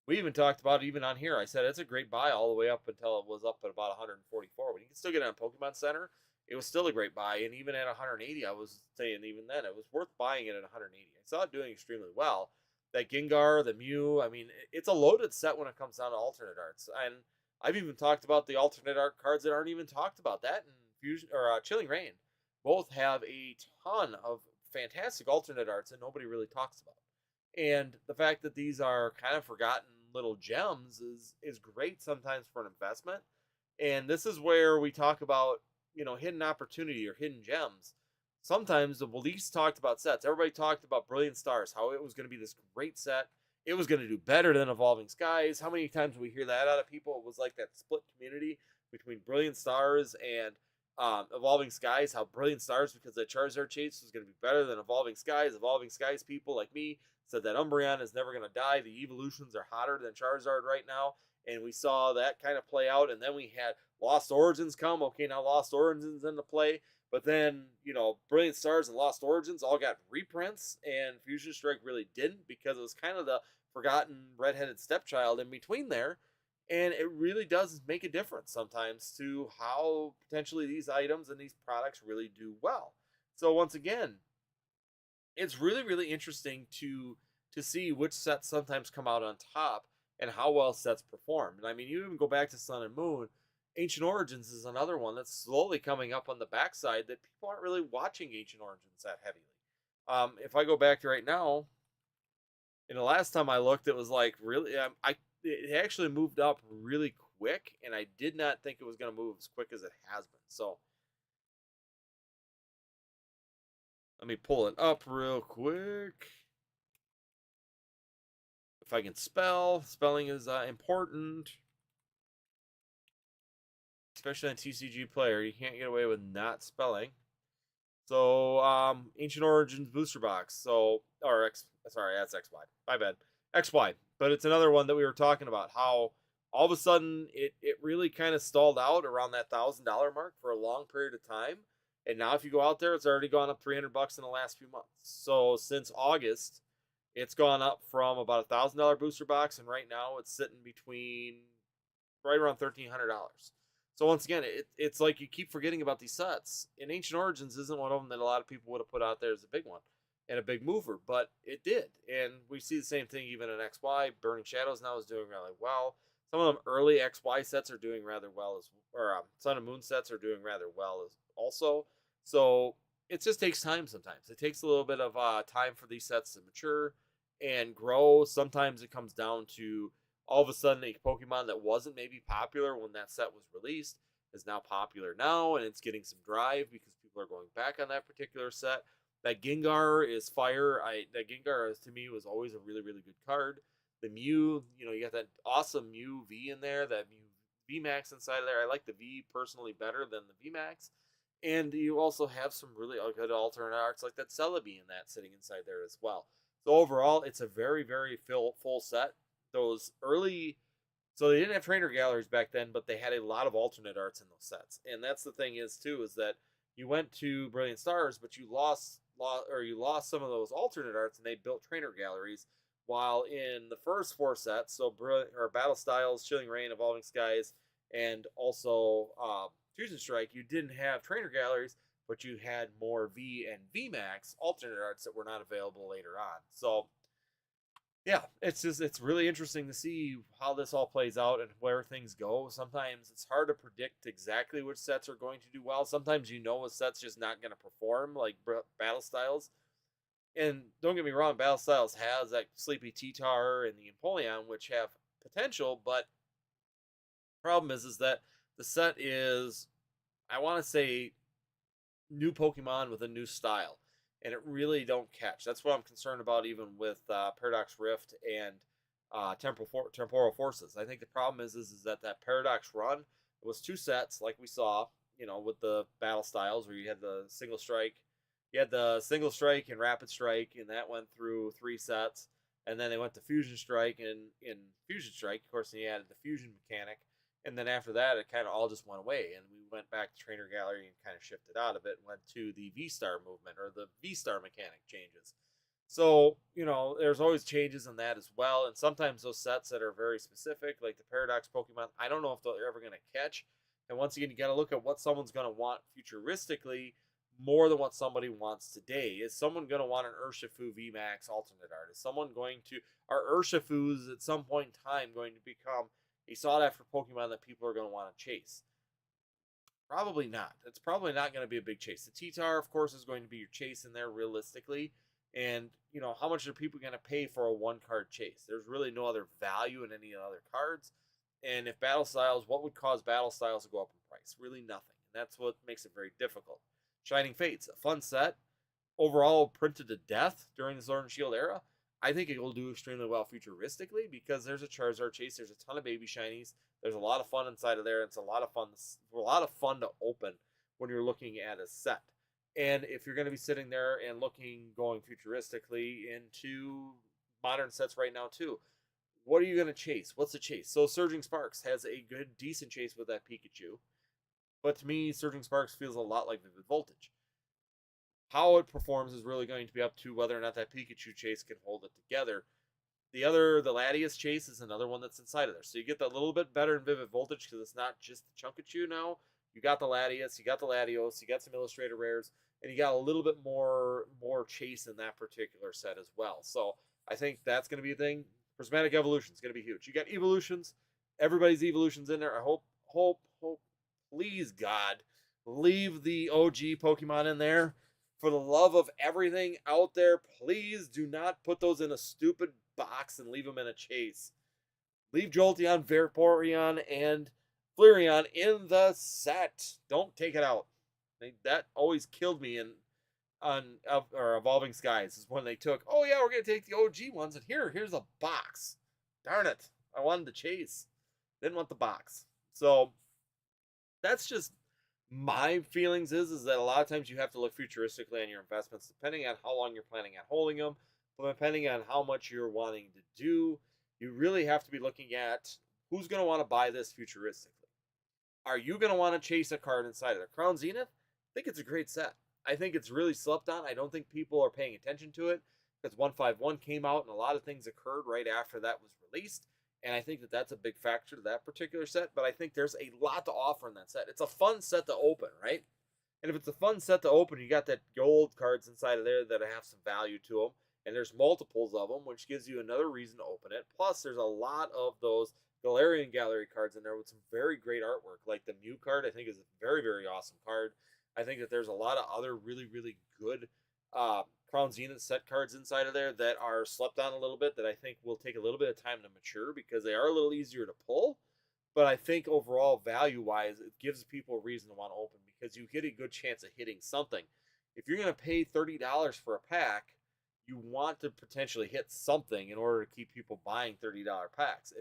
We even talked about it even on here. I said it's a great buy all the way up until it was up at about 144. When you can still get it on Pokemon Center, it was still a great buy. And even at 180, I was saying even then it was worth buying it at 180. I saw it doing extremely well. That Gengar, the Mew, I mean, it's a loaded set when it comes down to alternate arts. And I've even talked about the alternate art cards that aren't even talked about. That and Fusion or Chilling Reign both have a ton of fantastic alternate arts that nobody really talks about. And the fact that these are kind of forgotten little gems is great sometimes for an investment. And this is where we talk about, hidden opportunity or hidden gems. Sometimes the least talked about sets. Everybody talked about Brilliant Stars, how it was going to be this great set. It was going to do better than Evolving Skies. How many times we hear that out of people? It was like that split community between Brilliant Stars and Evolving Skies. How Brilliant Stars, because the Charizard chase, was going to be better than Evolving Skies. Evolving Skies people like me said that Umbreon is never going to die. The evolutions are hotter than Charizard right now. And we saw that kind of play out. And then we had Lost Origins come. Okay, now Lost Origins into play. But then, Brilliant Stars and Lost Origins all got reprints, and Fusion Strike really didn't, because it was kind of the forgotten redheaded stepchild in between there. And it really does make a difference sometimes to how potentially these items and these products really do well. So once again, it's really, really interesting to see which sets sometimes come out on top and how well sets perform. And I mean, you even go back to Sun and Moon. Ancient Origins is another one that's slowly coming up on the backside that people aren't really watching Ancient Origins that heavily. If I go back to right now, the last time I looked, it was like really, it actually moved up really quick, and I did not think it was going to move as quick as it has been. So let me pull it up real quick. If I can spell, spelling is important. Especially on TCG Player, you can't get away with not spelling. So, Ancient Origins booster box. So, sorry, that's XY. My bad. XY. But it's another one that we were talking about, how all of a sudden it really kind of stalled out around that $1,000 mark for a long period of time. And now if you go out there, it's already gone up $300 in the last few months. So since August, it's gone up from about $1,000 booster box, and right now it's sitting between right around $1,300. So once again, it's like you keep forgetting about these sets. And Ancient Origins isn't one of them that a lot of people would have put out there as a big one and a big mover, but it did. And we see the same thing even in XY. Burning Shadows now is doing really well. Some of them early XY sets are doing rather well as, or Sun and Moon sets are doing rather well as also. So it just takes time sometimes. It takes a little bit of time for these sets to mature and grow. Sometimes it comes down to all of a sudden a Pokemon that wasn't maybe popular when that set was released is now popular now, and it's getting some drive because people are going back on that particular set. That Gengar is fire. That Gengar to me was always a really, really good card. The Mew, you got that awesome Mew V in there, that Mew V Max inside of there. I like the V personally better than the V Max. And you also have some really good alternate arts like that Celebi in that sitting inside there as well. So overall, it's a very, very full set. Those early, so they didn't have trainer galleries back then, but they had a lot of alternate arts in those sets. And that's the thing is too, is that you went to Brilliant Stars, but you lost some of those alternate arts, and they built trainer galleries. While in the first 4 sets, so Battle Styles, Chilling Reign, Evolving Skies, and also Fusion Strike, you didn't have trainer galleries, but you had more V and V Max alternate arts that were not available later on. So yeah, it's really interesting to see how this all plays out and where things go. Sometimes it's hard to predict exactly which sets are going to do well. Sometimes a set's just not going to perform, like Battle Styles. And don't get me wrong, Battle Styles has that Sleepy T-Tar and the Empoleon, which have potential, but the problem is that the set is, I want to say, new Pokemon with a new style, and it really don't catch. That's what I'm concerned about, even with Paradox Rift and Temporal Forces. I think the problem is that Paradox run, it was 2 sets, like we saw, with the Battle Styles, where you had the single strike. You had the single strike and rapid strike, and that went through 3 sets. And then they went to Fusion Strike, and in Fusion Strike, of course, they added the fusion mechanic. And then after that, it kind of all just went away, and we went back to Trainer Gallery and kind of shifted out of it and went to the V-Star movement, or the V-Star mechanic changes. So, there's always changes in that as well. And sometimes those sets that are very specific, like the Paradox Pokemon, I don't know if they're ever going to catch. And once again, you got to look at what someone's going to want futuristically more than what somebody wants today. Is someone going to want an Urshifu VMAX alternate art? Is someone going to, are Urshifus at some point in time going to become a sought after Pokemon that people are going to want to chase? Probably not. It's probably not going to be a big chase. The T-Tar, of course, is going to be your chase in there realistically. And, how much are people going to pay for a 1-card chase? There's really no other value in any other cards. And if Battle Styles, what would cause Battle Styles to go up in price? Really nothing. And that's what makes it very difficult. Shining Fates, a fun set. Overall, printed to death during the Sword and Shield era. I think it will do extremely well futuristically because there's a Charizard chase. There's a ton of baby shinies. There's a lot of fun inside of there. It's a lot of fun to open when you're looking at a set. And if you're going to be sitting there and going futuristically into modern sets right now too, what are you going to chase? What's the chase? So Surging Sparks has a decent chase with that Pikachu. But to me, Surging Sparks feels a lot like Vivid Voltage. How it performs is really going to be up to whether or not that Pikachu chase can hold it together. The Latias chase is another one that's inside of there. So you get that little bit better in Vivid Voltage because it's not just the Chunkachu now. You got the Latias, you got the Latios, you got some Illustrator Rares, and you got a little bit more chase in that particular set as well. So I think that's going to be a thing. Prismatic Evolution is going to be huge. You got Evolutions. Everybody's Evolutions in there. I hope, please, God, leave the OG Pokemon in there. For the love of everything out there, please do not put those in a stupid box and leave them in a chase. Leave Jolteon, Vaporeon, and Flareon in the set. Don't take it out. That always killed me on Evolving Skies is when they took, oh yeah, we're going to take the OG ones, and here's a box. Darn it. I wanted the chase. Didn't want the box. So that's just my feelings is that a lot of times you have to look futuristically on your investments, depending on how long you're planning on holding them, but depending on how much you're wanting to do. You really have to be looking at who's going to want to buy this futuristically? Are you going to want to chase a card inside of it? Crown Zenith, I think it's a great set. I think it's really slept on. I don't think people are paying attention to it because 151 came out and a lot of things occurred right after that was released. And I think that that's a big factor to that particular set. But I think there's a lot to offer in that set. It's a fun set to open, right? And if it's a fun set to open, you got that gold cards inside of there that have some value to them. And there's multiples of them, which gives you another reason to open it. Plus, there's a lot of those Galarian Gallery cards in there with some very great artwork. Like the Mew card, I think is a very, very awesome card. I think that there's a lot of other really, really good Crown Zenith set cards inside of there that are slept on a little bit that I think will take a little bit of time to mature because they are a little easier to pull. But I think overall, value-wise, it gives people a reason to want to open because you get a good chance of hitting something. If you're going to pay $30 for a pack, you want to potentially hit something in order to keep people buying $30 packs.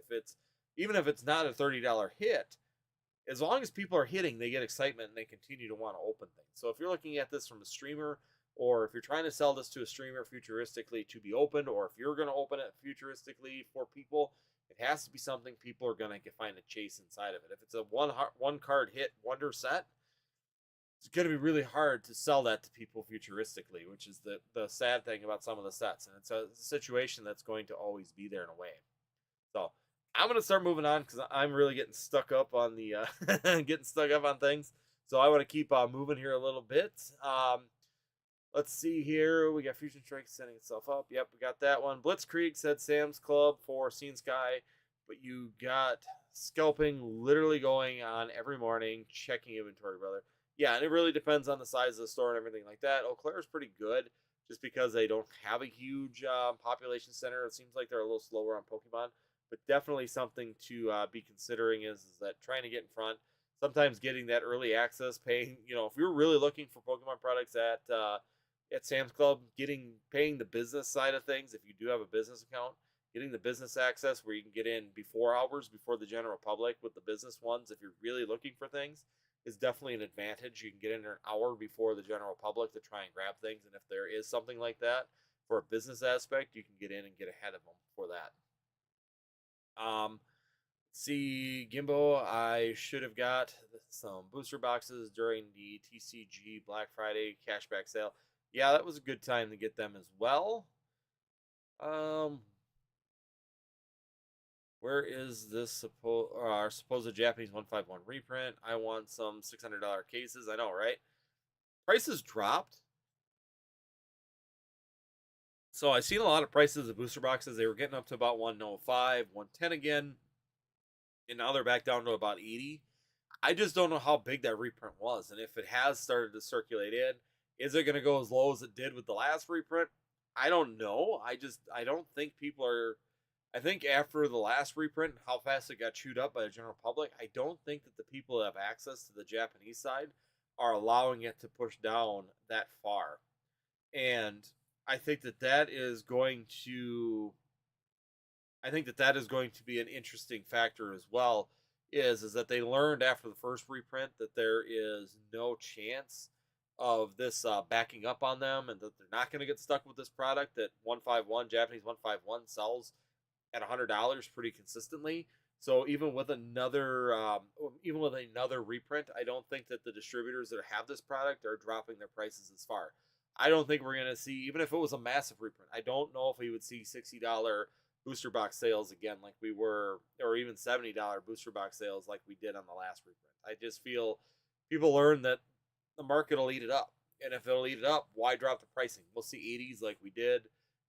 Even if it's not a $30 hit, as long as people are hitting, they get excitement and they continue to want to open things. So if you're looking at this from a streamer, or if you're trying to sell this to a streamer futuristically to be opened, or if you're going to open it futuristically for people, it has to be something people are going to find a chase inside of it. If it's a one card hit wonder set, it's going to be really hard to sell that to people futuristically, which is the sad thing about some of the sets. And it's a situation that's going to always be there in a way. So I'm going to start moving on because I'm really getting stuck up on the getting stuck up on things. So I want to keep moving here a little bit. Let's see here. We got Fusion Strike setting itself up. Yep, we got that one. Blitzkrieg said Sam's Club for Seen Sky, but you got scalping literally going on every morning, checking inventory, brother. Yeah, and it really depends on the size of the store and everything like that. Eau Claire is pretty good just because they don't have a huge population center. It seems like they're a little slower on Pokemon, but definitely something to be considering is that trying to get in front, sometimes getting that early access, paying, if you're really looking for Pokemon products at Sam's Club, paying the business side of things, if you do have a business account, getting the business access where you can get in before hours, before the general public with the business ones, if you're really looking for things, is definitely an advantage. You can get in there an hour before the general public to try and grab things. And if there is something like that for a business aspect, you can get in and get ahead of them for that. See, Gimbo, I should have got some booster boxes during the TCG Black Friday cashback sale. Yeah, that was a good time to get them as well. Where is this our supposed Japanese 151 reprint? I want some $600 cases. I know, right? Prices dropped. So I've seen a lot of prices of booster boxes. They were getting up to about 105, 110 again. And now they're back down to about 80. I just don't know how big that reprint was. And if it has started to circulate in, is it going to go as low as it did with the last reprint? I don't know. I don't think people are... I think after the last reprint, how fast it got chewed up by the general public, I don't think that the people that have access to the Japanese side are allowing it to push down that far. And I think that is going to... I think that is going to be an interesting factor as well, is that they learned after the first reprint that there is no chance of this backing up on them and that they're not going to get stuck with this product, that 151, Japanese 151 sells at $100 pretty consistently. So even with another reprint, I don't think that the distributors that have this product are dropping their prices as far. I don't think we're going to see, even if it was a massive reprint, I don't know if we would see $60 booster box sales again like we were, or even $70 booster box sales like we did on the last reprint. I just feel people learn that the market will eat it up. And if it'll eat it up, why drop the pricing? We'll see 80s like we did.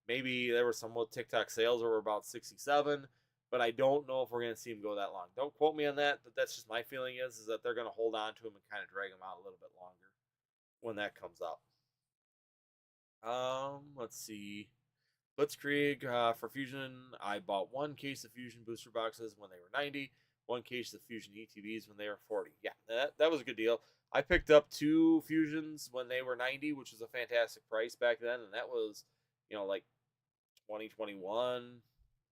Maybe there were some TikTok sales that were about 67, but I don't know if we're going to see them go that long. Don't quote me on that, but that's just my feeling is that they're going to hold on to them and kind of drag them out a little bit longer when that comes up. Let's see. Blitzkrieg for Fusion. I bought one case of Fusion booster boxes when they were 90, one case of Fusion ETBs when they were 40. Yeah, that was a good deal. I picked up 2 Fusions when they were 90, which was a fantastic price back then, and that was, like 2021,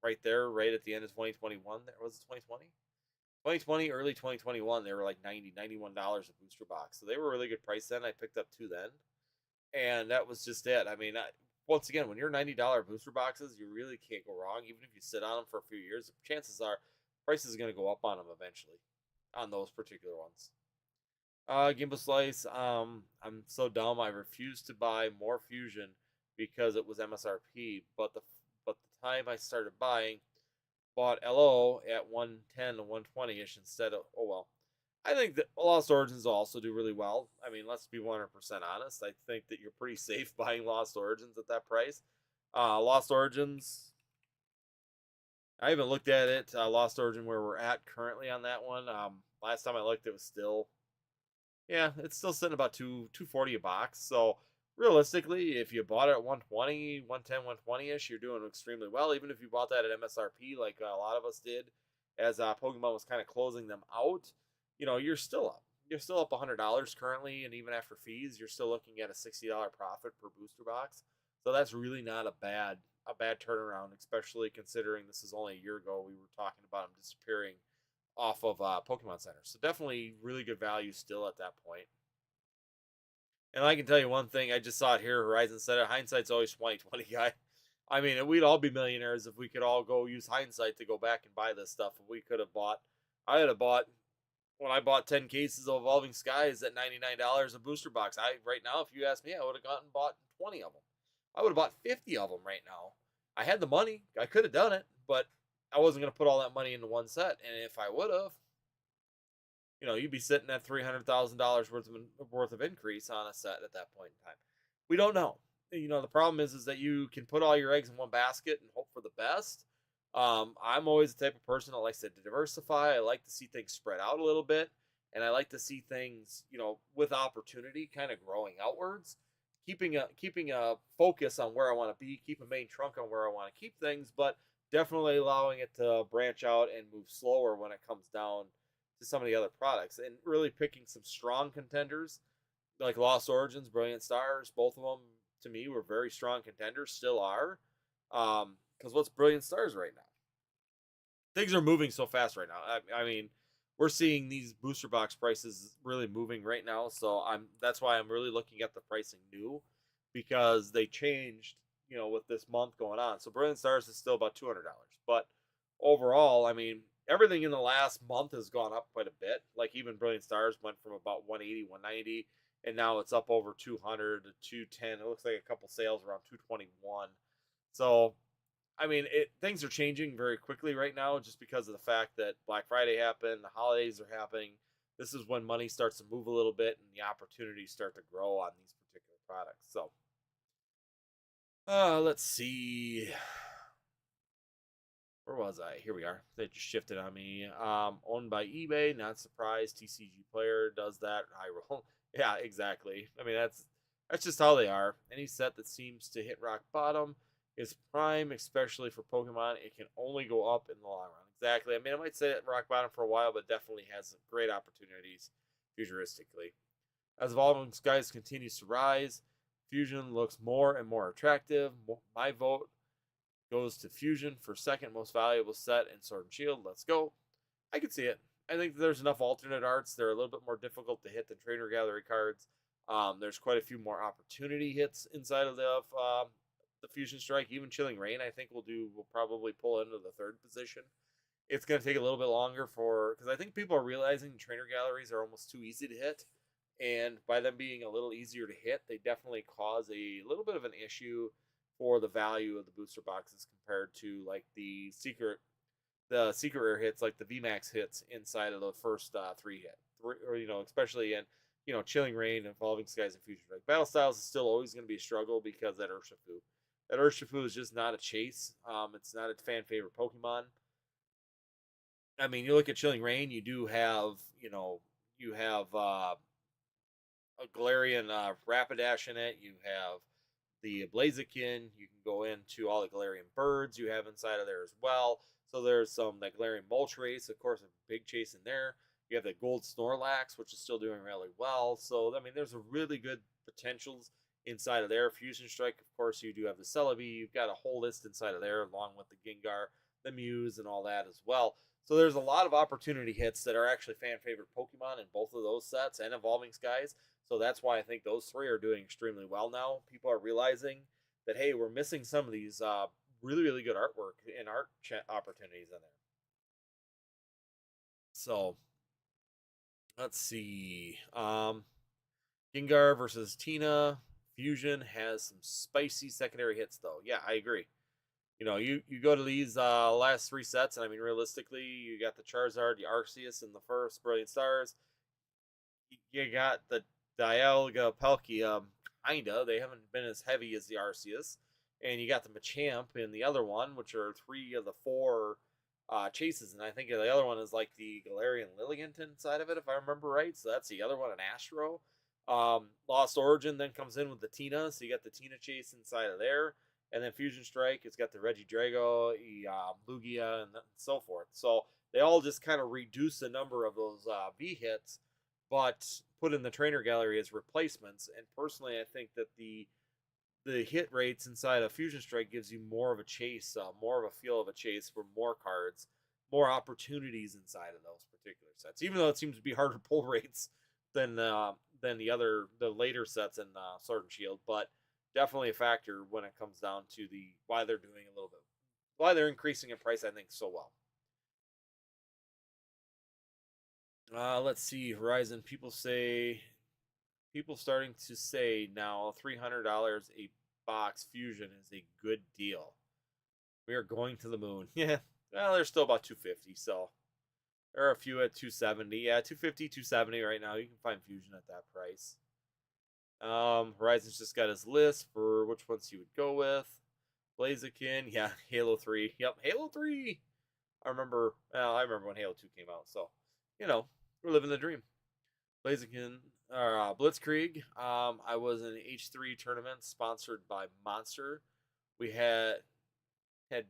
right there, right at the end of 2021. There was it 2020? 2020, early 2021, they were like $90, $91 a booster box. So they were a really good price then. I picked up 2 then. And that was just it. I mean, once again, when you're $90 booster boxes, you really can't go wrong. Even if you sit on them for a few years, chances are price is going to go up on them eventually on those particular ones. Gimbal Slice. I'm so dumb. I refused to buy more Fusion because it was MSRP. But the time I started buying, bought LO at 110 to 120 ish instead of. Oh well. I think that Lost Origins will also do really well. I mean, let's be 100% honest. I think that you're pretty safe buying Lost Origins at that price. Lost Origins. I haven't looked at it. Lost Origin where we're at currently on that one. Last time I looked, it was still, yeah, it's still sitting about 240 a box. So realistically, if you bought it at 120, 110, 120 ish, you're doing extremely well. Even if you bought that at MSRP, like a lot of us did, as Pokemon was kind of closing them out, you're still up. You're still up $100 currently, and even after fees, you're still looking at a $60 profit per booster box. So that's really not a bad turnaround, especially considering this is only a year ago we were talking about them disappearing off of Pokemon Center. So definitely really good value still at that point. And I can tell you one thing, I just saw it here. Horizon said it. Hindsight's always 20/20, guy. I mean, we'd all be millionaires if we could all go use hindsight to go back and buy this stuff. We could have bought. I had bought when I bought 10 cases of Evolving Skies at $99 a booster box. Right now, if you ask me, I would have gone and bought 20 of them. I would have bought 50 of them right now. I had the money. I could have done it, but I wasn't going to put all that money into one set. And if I would have, you'd be sitting at $300,000 worth of increase on a set at that point in time. We don't know. The problem is that you can put all your eggs in one basket and hope for the best. I'm always the type of person that likes to diversify. I like to see things spread out a little bit, and I like to see things, with opportunity kind of growing outwards. Keeping a focus on where I want to be, keep a main trunk on where I want to keep things, but definitely allowing it to branch out and move slower when it comes down to some of the other products, and really picking some strong contenders like Lost Origins, Brilliant Stars. Both of them to me were very strong contenders, still are. Because what's Brilliant Stars right now? Things are moving so fast right now. I mean, we're seeing these booster box prices really moving right now. So that's why I'm really looking at the pricing new, because they changed, with this month going on. So Brilliant Stars is still about $200, but overall, I mean, everything in the last month has gone up quite a bit. Like even Brilliant Stars went from about 180, 190, and now it's up over 200 to 210. It looks like a couple sales around 221. So I mean, things are changing very quickly right now, just because of the fact that Black Friday happened, the holidays are happening. This is when money starts to move a little bit, and the opportunities start to grow on these particular products. So, let's see. Where was I? Here we are. They just shifted on me. Owned by eBay. Not surprised. TCG Player does that. High roll. Yeah, exactly. I mean, that's just how they are. Any set that seems to hit rock bottom is prime, especially for Pokemon. It can only go up in the long run. Exactly. I mean, I might say at rock bottom for a while, but definitely has great opportunities futuristically. As Evolving Skies continues to rise, Fusion looks more and more attractive. My vote goes to Fusion for second most valuable set in Sword and Shield. Let's go. I can see it. I think there's enough alternate arts. They're a little bit more difficult to hit than Trainer Gallery cards. There's quite a few more opportunity hits inside of the Fusion Strike. Even Chilling Rain, I think will probably pull into the third position. It's going to take a little bit longer because I think people are realizing trainer galleries are almost too easy to hit, and by them being a little easier to hit, they definitely cause a little bit of an issue for the value of the booster boxes compared to like the secret rare hits, like the VMAX hits inside of the first especially in Chilling Rain, Evolving Skies, and Fusion Strike. Battle Styles is still always going to be a struggle because that Urshifu is just not a chase. It's not a fan favorite Pokemon. I mean, you look at Chilling Rain, you do have, you have a Galarian Rapidash in it. You have the Blaziken. You can go into all the Galarian birds you have inside of there as well. So there's that Galarian Moltres, of course, a big chase in there. You have the Gold Snorlax, which is still doing really well. So, I mean, there's a really good potentials inside of there. Fusion Strike, of course, you do have the Celebi. You've got a whole list inside of there, along with the Gengar, the Muse, and all that as well. So there's a lot of opportunity hits that are actually fan favorite Pokemon in both of those sets and Evolving Skies. So that's why I think those three are doing extremely well now. People are realizing that, hey, we're missing some of these really, really good artwork and art opportunities in there. So let's see. Gengar versus Tina. Fusion has some spicy secondary hits, though. Yeah, I agree. You go to these last three sets, and I mean, realistically, you got the Charizard, the Arceus, and the first Brilliant Stars. You got the Dialga Palkia, kinda. They haven't been as heavy as the Arceus. And you got the Machamp in the other one, which are three of the four chases. And I think the other one is like the Galarian Lilligant inside of it, if I remember right. So that's the other one, an Astro. Lost Origin then comes in with the Tina. So you got the Tina chase inside of there. And then Fusion Strike, it's got the Regidrago, Lugia, and so forth. So they all just kind of reduce the number of those V hits, but put in the trainer gallery as replacements. And personally, I think that the hit rates inside of Fusion Strike gives you more of a chase, more of a feel of a chase for more cards, more opportunities inside of those particular sets. Even though it seems to be harder pull rates than the later sets in Sword and Shield, but definitely a factor when it comes down to why they're doing a little bit, why they're increasing in price. I think so well. Let's see, Horizon. People starting to say now $300 a box Fusion is a good deal. We are going to the moon. Yeah. Well, they're still about 250, so there are a few at 270. Yeah, 250, 270 right now. You can find Fusion at that price. Horizon's just got his list for which ones he would go with. Blaziken, yeah, Halo 3. Yep, Halo 3. I remember when Halo 2 came out, so we're living the dream. Blaziken or Blitzkrieg. I was in an H3 tournament sponsored by Monster. We had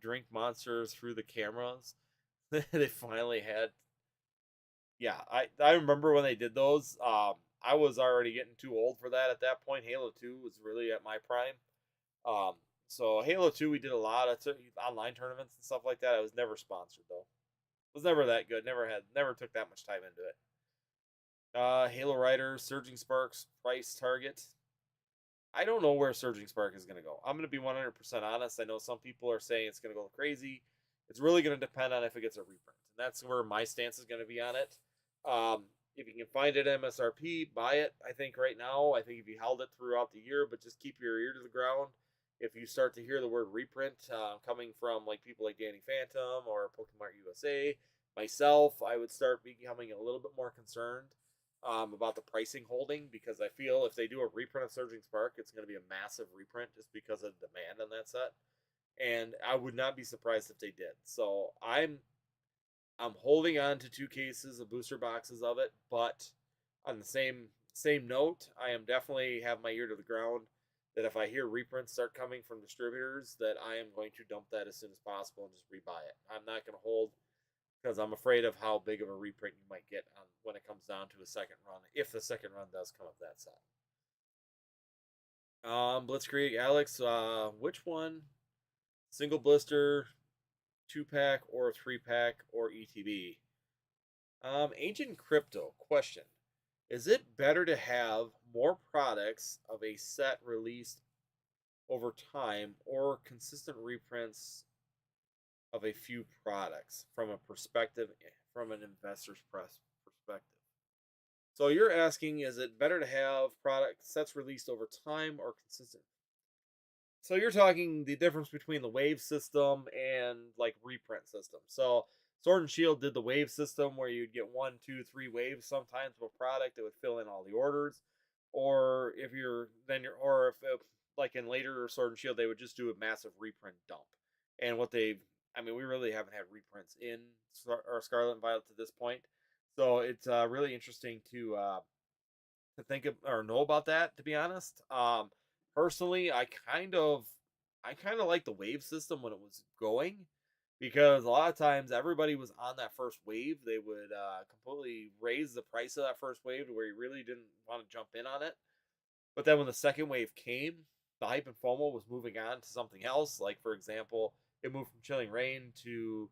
drink monsters through the cameras. They finally had. Yeah, I remember when they did those. I was already getting too old for that at that point. Halo 2 was really at my prime. Um, so Halo 2, we did a lot of online tournaments and stuff like that. I was never sponsored though. It was never that good. Never took that much time into it. Halo Rider, Surging Sparks, price target. I don't know where Surging Spark is going to go. I'm going to be 100% honest. I know some people are saying it's going to go crazy. It's really going to depend on if it gets a reprint. And that's where my stance is going to be on it. If you can find it MSRP, buy it. I think right now, I think if you held it throughout the year, but just keep your ear to the ground. If you start to hear the word reprint coming from like people like Danny Phantom or Pokemon USA, myself, I would start becoming a little bit more concerned about the pricing holding, because I feel if they do a reprint of Surging Spark, it's going to be a massive reprint just because of the demand on that set. And I would not be surprised if they did. So I'm holding on to 2 cases of booster boxes of it, but on the same note, I am definitely have my ear to the ground that if I hear reprints start coming from distributors, that I am going to dump that as soon as possible and just rebuy it. I'm not going to hold, because I'm afraid of how big of a reprint you might get when it comes down to a second run, if the second run does come of that set. Blitzkrieg, Alex, which one? Single blister, 2-pack, or 3-pack, or ETB? Ancient Crypto, question. Is it better to have more products of a set released over time, or consistent reprints of a few products from an investor's perspective? So you're asking, is it better to have product sets released over time or consistent? So you're talking the difference between the wave system and like reprint system. So Sword and Shield did the wave system where you'd get 1, 2, 3 waves sometimes of a product that would fill in all the orders. Or if you're then you're or if like in later Sword and Shield they would just do a massive reprint dump. And what they've I mean, we really haven't had reprints in Scarlet and Violet to this point. So it's really interesting to think of or know about that, to be honest. Personally, I kind of like the wave system when it was going, because a lot of times everybody was on that first wave. They would completely raise the price of that first wave to where you really didn't want to jump in on it. But then when the second wave came, the hype and FOMO was moving on to something else. Like, for example, it moved from Chilling Reign to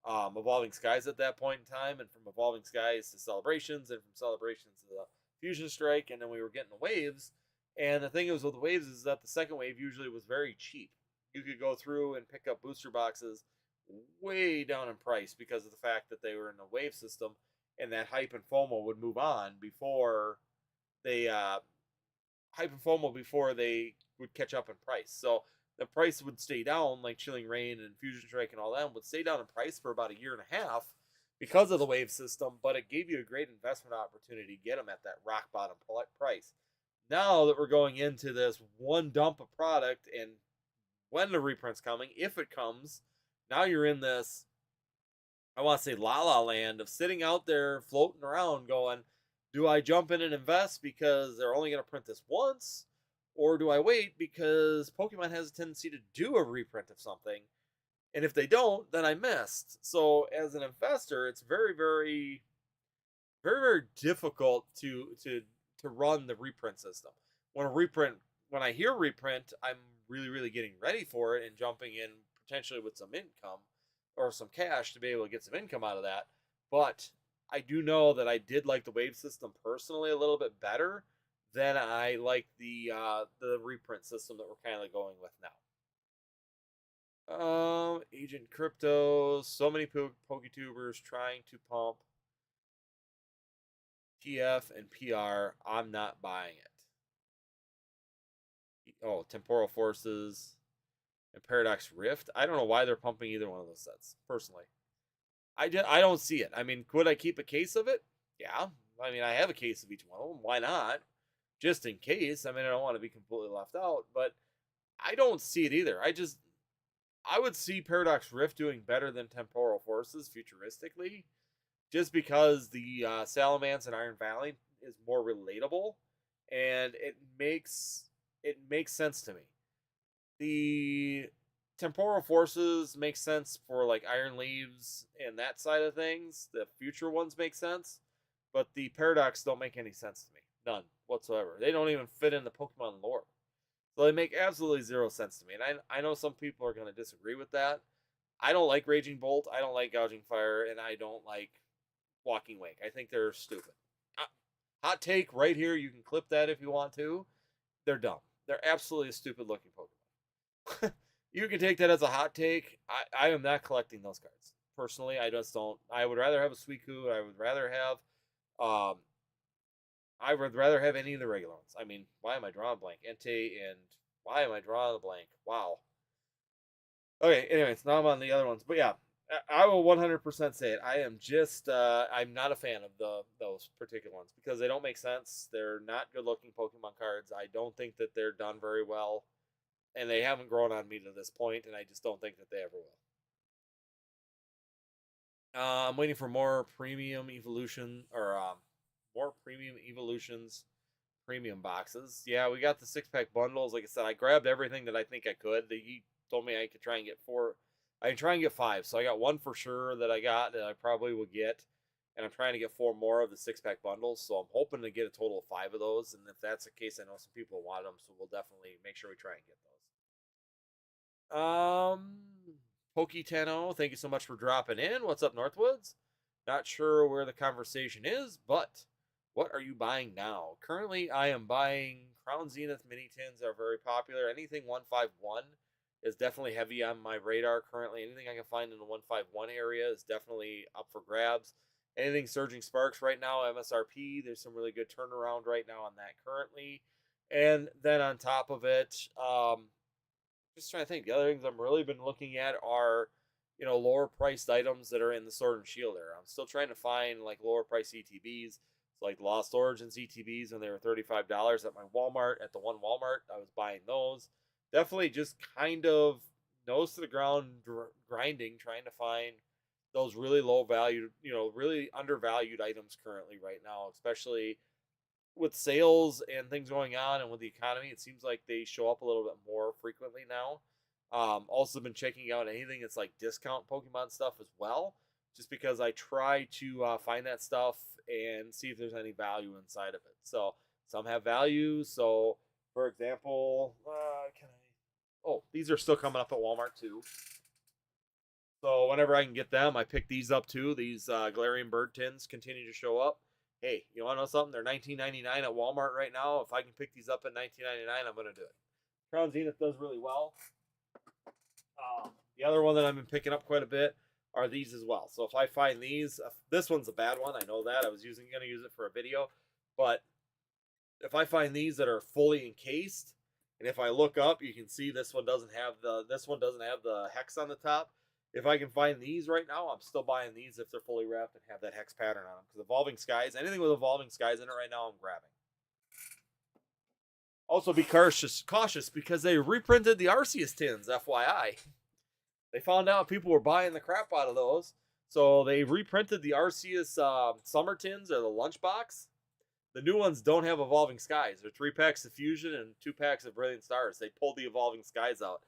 Evolving Skies at that point in time, and from Evolving Skies to Celebrations, and from Celebrations to the Fusion Strike, and then we were getting the waves. And the thing is with the waves is that the second wave usually was very cheap. You could go through and pick up booster boxes way down in price because of the fact that they were in the wave system. and that hype and FOMO would move on before they hype and FOMO before they would catch up in price. So the price would stay down, like Chilling Reign and Fusion Strike and all that would stay down in price for about a year and a half because of the wave system, but it gave you a great investment opportunity to get them at that rock bottom price. Now that we're going into this one dump of product, and when the reprint's coming, if it comes, now you're in this, I want to say, la la land of sitting out there floating around going, do I jump in and invest because they're only going to print this once? Or do I wait because Pokemon has a tendency to do a reprint of something? And if they don't, then I missed. So as an investor, it's very, very, very, very difficult to run the reprint system. When I hear reprint, I'm really, really getting ready for it and jumping in potentially with some income or some cash to be able to get some income out of that. But I do know that I did like the wave system personally a little bit better than I like the reprint system that we're kind of going with now. Agent Crypto, so many PokeTubers trying to pump TF and PR. I'm not buying it. Oh, Temporal Forces and Paradox Rift. I don't know why they're pumping either one of those sets, personally. I don't see it. I mean, could I keep a case of it? Yeah. I mean, I have a case of each one of them. Why not? Just in case. I mean, I don't want to be completely left out, but I don't see it either. I would see Paradox Rift doing better than Temporal Forces futuristically, just because the Salamence and Iron Valley is more relatable, and it makes sense to me. The Temporal Forces make sense for like Iron Leaves and that side of things. The future ones make sense, but the Paradox don't make any sense to me. None whatsoever. They don't even fit in the Pokemon lore. So they make absolutely zero sense to me. And I know some people are going to disagree with that. I don't like Raging Bolt. I don't like Gouging Fire. And I don't like Walking Wake. I think they're stupid. Hot take right here. You can clip that if you want to. They're dumb. They're absolutely stupid looking Pokemon. You can take that as a hot take. I am not collecting those cards. Personally, I just don't. I would rather have a Suicune. I would rather have any of the regular ones. I mean, why am I drawing a blank? Entei, and why am I drawing a blank? Wow. Okay, anyways, now I'm on the other ones. But yeah, I will 100% say it. I am just, I'm not a fan of those particular ones because they don't make sense. They're not good-looking Pokemon cards. I don't think that they're done very well. And they haven't grown on me to this point, and I just don't think that they ever will. I'm waiting for more premium evolution, or more premium evolutions premium boxes. Yeah, we got the 6-pack bundles. Like I said, I grabbed everything that I think I could. He told me I could try and get 4. I can try and get 5. So I got 1 for sure that I got that I probably will get. And I'm trying to get 4 more of the 6-pack bundles. So I'm hoping to get a total of 5 of those. And if that's the case, I know some people want them. So we'll definitely make sure we try and get those. Poketano, thank you so much for dropping in. What's up, Northwoods? Not sure where the conversation is, but what are you buying now? Currently, I am buying Crown Zenith mini tins are very popular. Anything 151 is definitely heavy on my radar currently. Anything I can find in the 151 area is definitely up for grabs. Anything Surging Sparks right now, MSRP, there's some really good turnaround right now on that currently. And then on top of it, just trying to think. The other things I'm really been looking at are, lower priced items that are in the Sword and Shield era. I'm still trying to find like lower price ETBs. It's like Lost Origins ETBs when they were $35 at my Walmart. At the one Walmart, I was buying those. Definitely just kind of nose to the ground grinding, trying to find those really low valued, really undervalued items currently right now, especially with sales and things going on and with the economy. It seems like they show up a little bit more frequently now. Also been checking out anything that's like discount Pokemon stuff as well, just because I try to find that stuff and see if there's any value inside of it. So some have value. So for example, these are still coming up at Walmart too. So whenever I can get them, I pick these up too. These Galarian Bird tins continue to show up. Hey, you want to know something? They're $19.99 at Walmart right now. If I can pick these up at $19.99, I'm going to do it. Crown Zenith does really well. The other one that I've been picking up quite a bit are these as well. So if I find these, this one's a bad one. I know that. I was going to use it for a video. But if I find these that are fully encased, and if I look up, you can see this one doesn't have the hex on the top. If I can find these right now, I'm still buying these if they're fully wrapped and have that hex pattern on them. Because Evolving Skies, anything with Evolving Skies in it right now, I'm grabbing. Also, be cautious because they reprinted the Arceus tins, FYI. They found out people were buying the crap out of those. So they reprinted the Arceus Summer tins or the lunchbox. The new ones don't have Evolving Skies. They're 3 packs of Fusion and 2 packs of Brilliant Stars. They pulled the Evolving Skies out.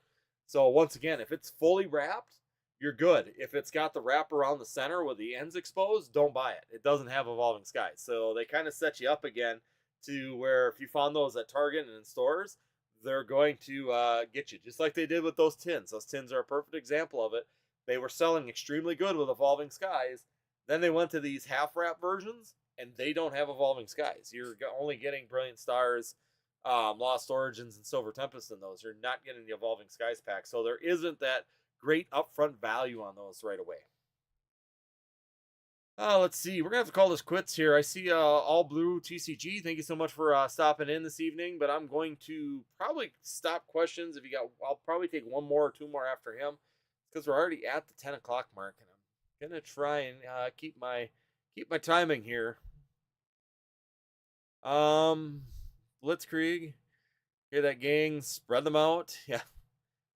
So once again, if it's fully wrapped, you're good. If it's got the wrap around the center with the ends exposed, don't buy it. It doesn't have Evolving Skies. So they kind of set you up again to where if you found those at Target and in stores, they're going to get you. Just like they did with those tins. Those tins are a perfect example of it. They were selling extremely good with Evolving Skies. Then they went to these half-wrap versions, and they don't have Evolving Skies. You're only getting Brilliant Stars, Lost Origins, and Silver Tempest in those. You're not getting the Evolving Skies pack. So there isn't that great upfront value on those right away. Let's see. We're going to have to call this quits here. I see All Blue TCG. Thank you so much for stopping in this evening. But I'm going to probably stop questions. I'll probably take one more or two more after him. Because we're already at the 10 o'clock mark. And I'm going to try and keep my timing here. Blitzkrieg. Hear that, gang? Spread them out. Yeah.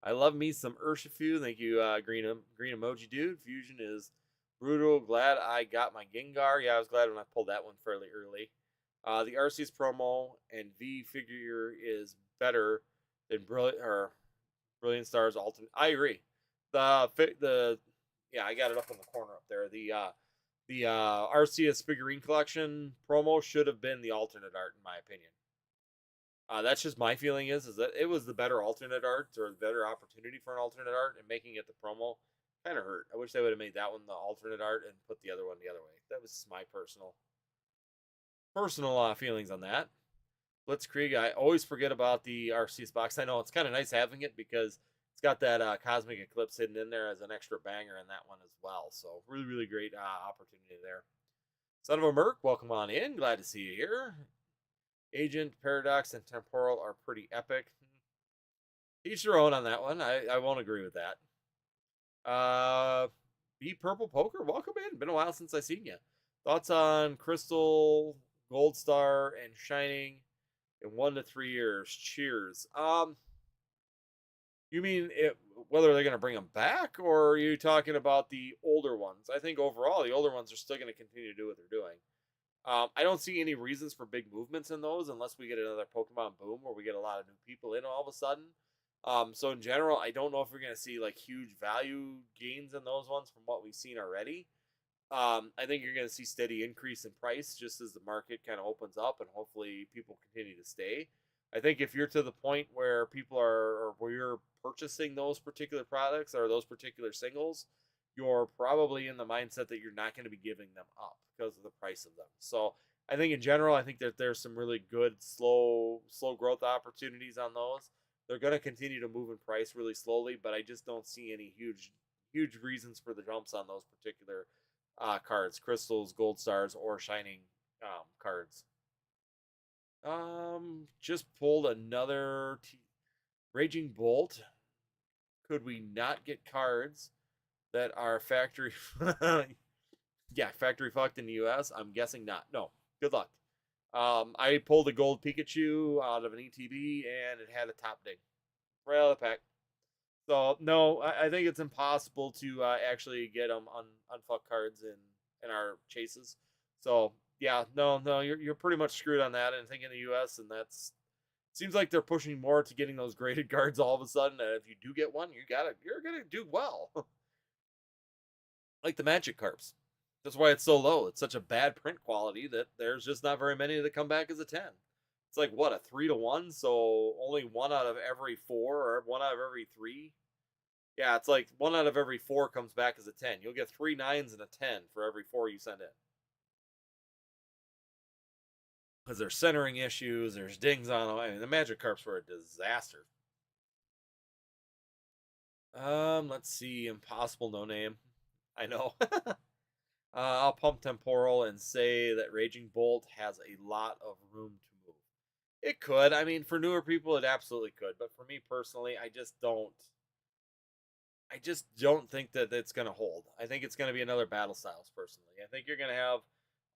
I love me some Urshifu. Thank you, green emoji dude. Fusion is brutal. Glad I got my Gengar. Yeah, I was glad when I pulled that one fairly early. The Arceus promo and V figure is better than Brilliant Stars Ultimate. I agree. Yeah, I got it up in the corner up there. The Arceus figurine collection promo should have been the alternate art, in my opinion. That's just my feeling is that it was the better alternate art or the better opportunity for an alternate art, and making it the promo kind of hurt. I wish they would have made that one the alternate art and put the other one the other way. That was my personal feelings on that. Blitzkrieg, I always forget about the Arceus box. I know it's kind of nice having it because it's got that Cosmic Eclipse hidden in there as an extra banger in that one as well. So really, really great opportunity there. Son of a Merc, welcome on in. Glad to see you here. Agent, Paradox, and Temporal are pretty epic. Each their own on that one. I won't agree with that. Be Purple Poker, welcome in. Been a while since I've seen you. Thoughts on Crystal, Gold Star, and Shining in 1 to 3 years? Cheers. You mean whether they're going to bring them back, or are you talking about the older ones? I think overall the older ones are still going to continue to do what they're doing. I don't see any reasons for big movements in those unless we get another Pokemon boom where we get a lot of new people in all of a sudden. So in general, I don't know if we're going to see like huge value gains in those ones from what we've seen already. I think you're going to see steady increase in price just as the market kind of opens up and hopefully people continue to stay. I think if you're to the point where people are, or where you're purchasing those particular products or those particular singles, you're probably in the mindset that you're not going to be giving them up because of the price of them. So I think in general, I think that there's some really good slow growth opportunities on those. They're going to continue to move in price really slowly, but I just don't see any huge reasons for the jumps on those particular cards, crystals, gold stars, or shining cards. Just pulled another Raging Bolt. Could we not get cards that are factory fucked in the US? I'm guessing not. No. Good luck. I pulled a gold Pikachu out of an ETB and it had a top ding right out of the pack. So no, I think it's impossible to actually get them unfucked cards in our chases. So yeah, no, you're pretty much screwed on that. And I think in the US, and that's seems like they're pushing more to getting those graded cards all of a sudden. And if you do get one, you're gonna do well. Like the Magic Carps. That's why it's so low. It's such a bad print quality that there's just not very many that come back as a 10. It's like, what, a 3 to 1? So only 1 out of every 4 or 1 out of every 3? Yeah, it's like 1 out of every 4 comes back as a 10. You'll get 3 9s and a 10 for every 4 you send in. Because there's centering issues, there's dings on them. I mean, the Magic Carps were a disaster. Let's see. Impossible No Name. I know. I'll pump temporal and say that Raging Bolt has a lot of room to move. It could. I mean, for newer people, it absolutely could. But for me personally, I just don't. I just don't think that it's going to hold. I think it's going to be another battle styles. Personally, I think you're going to have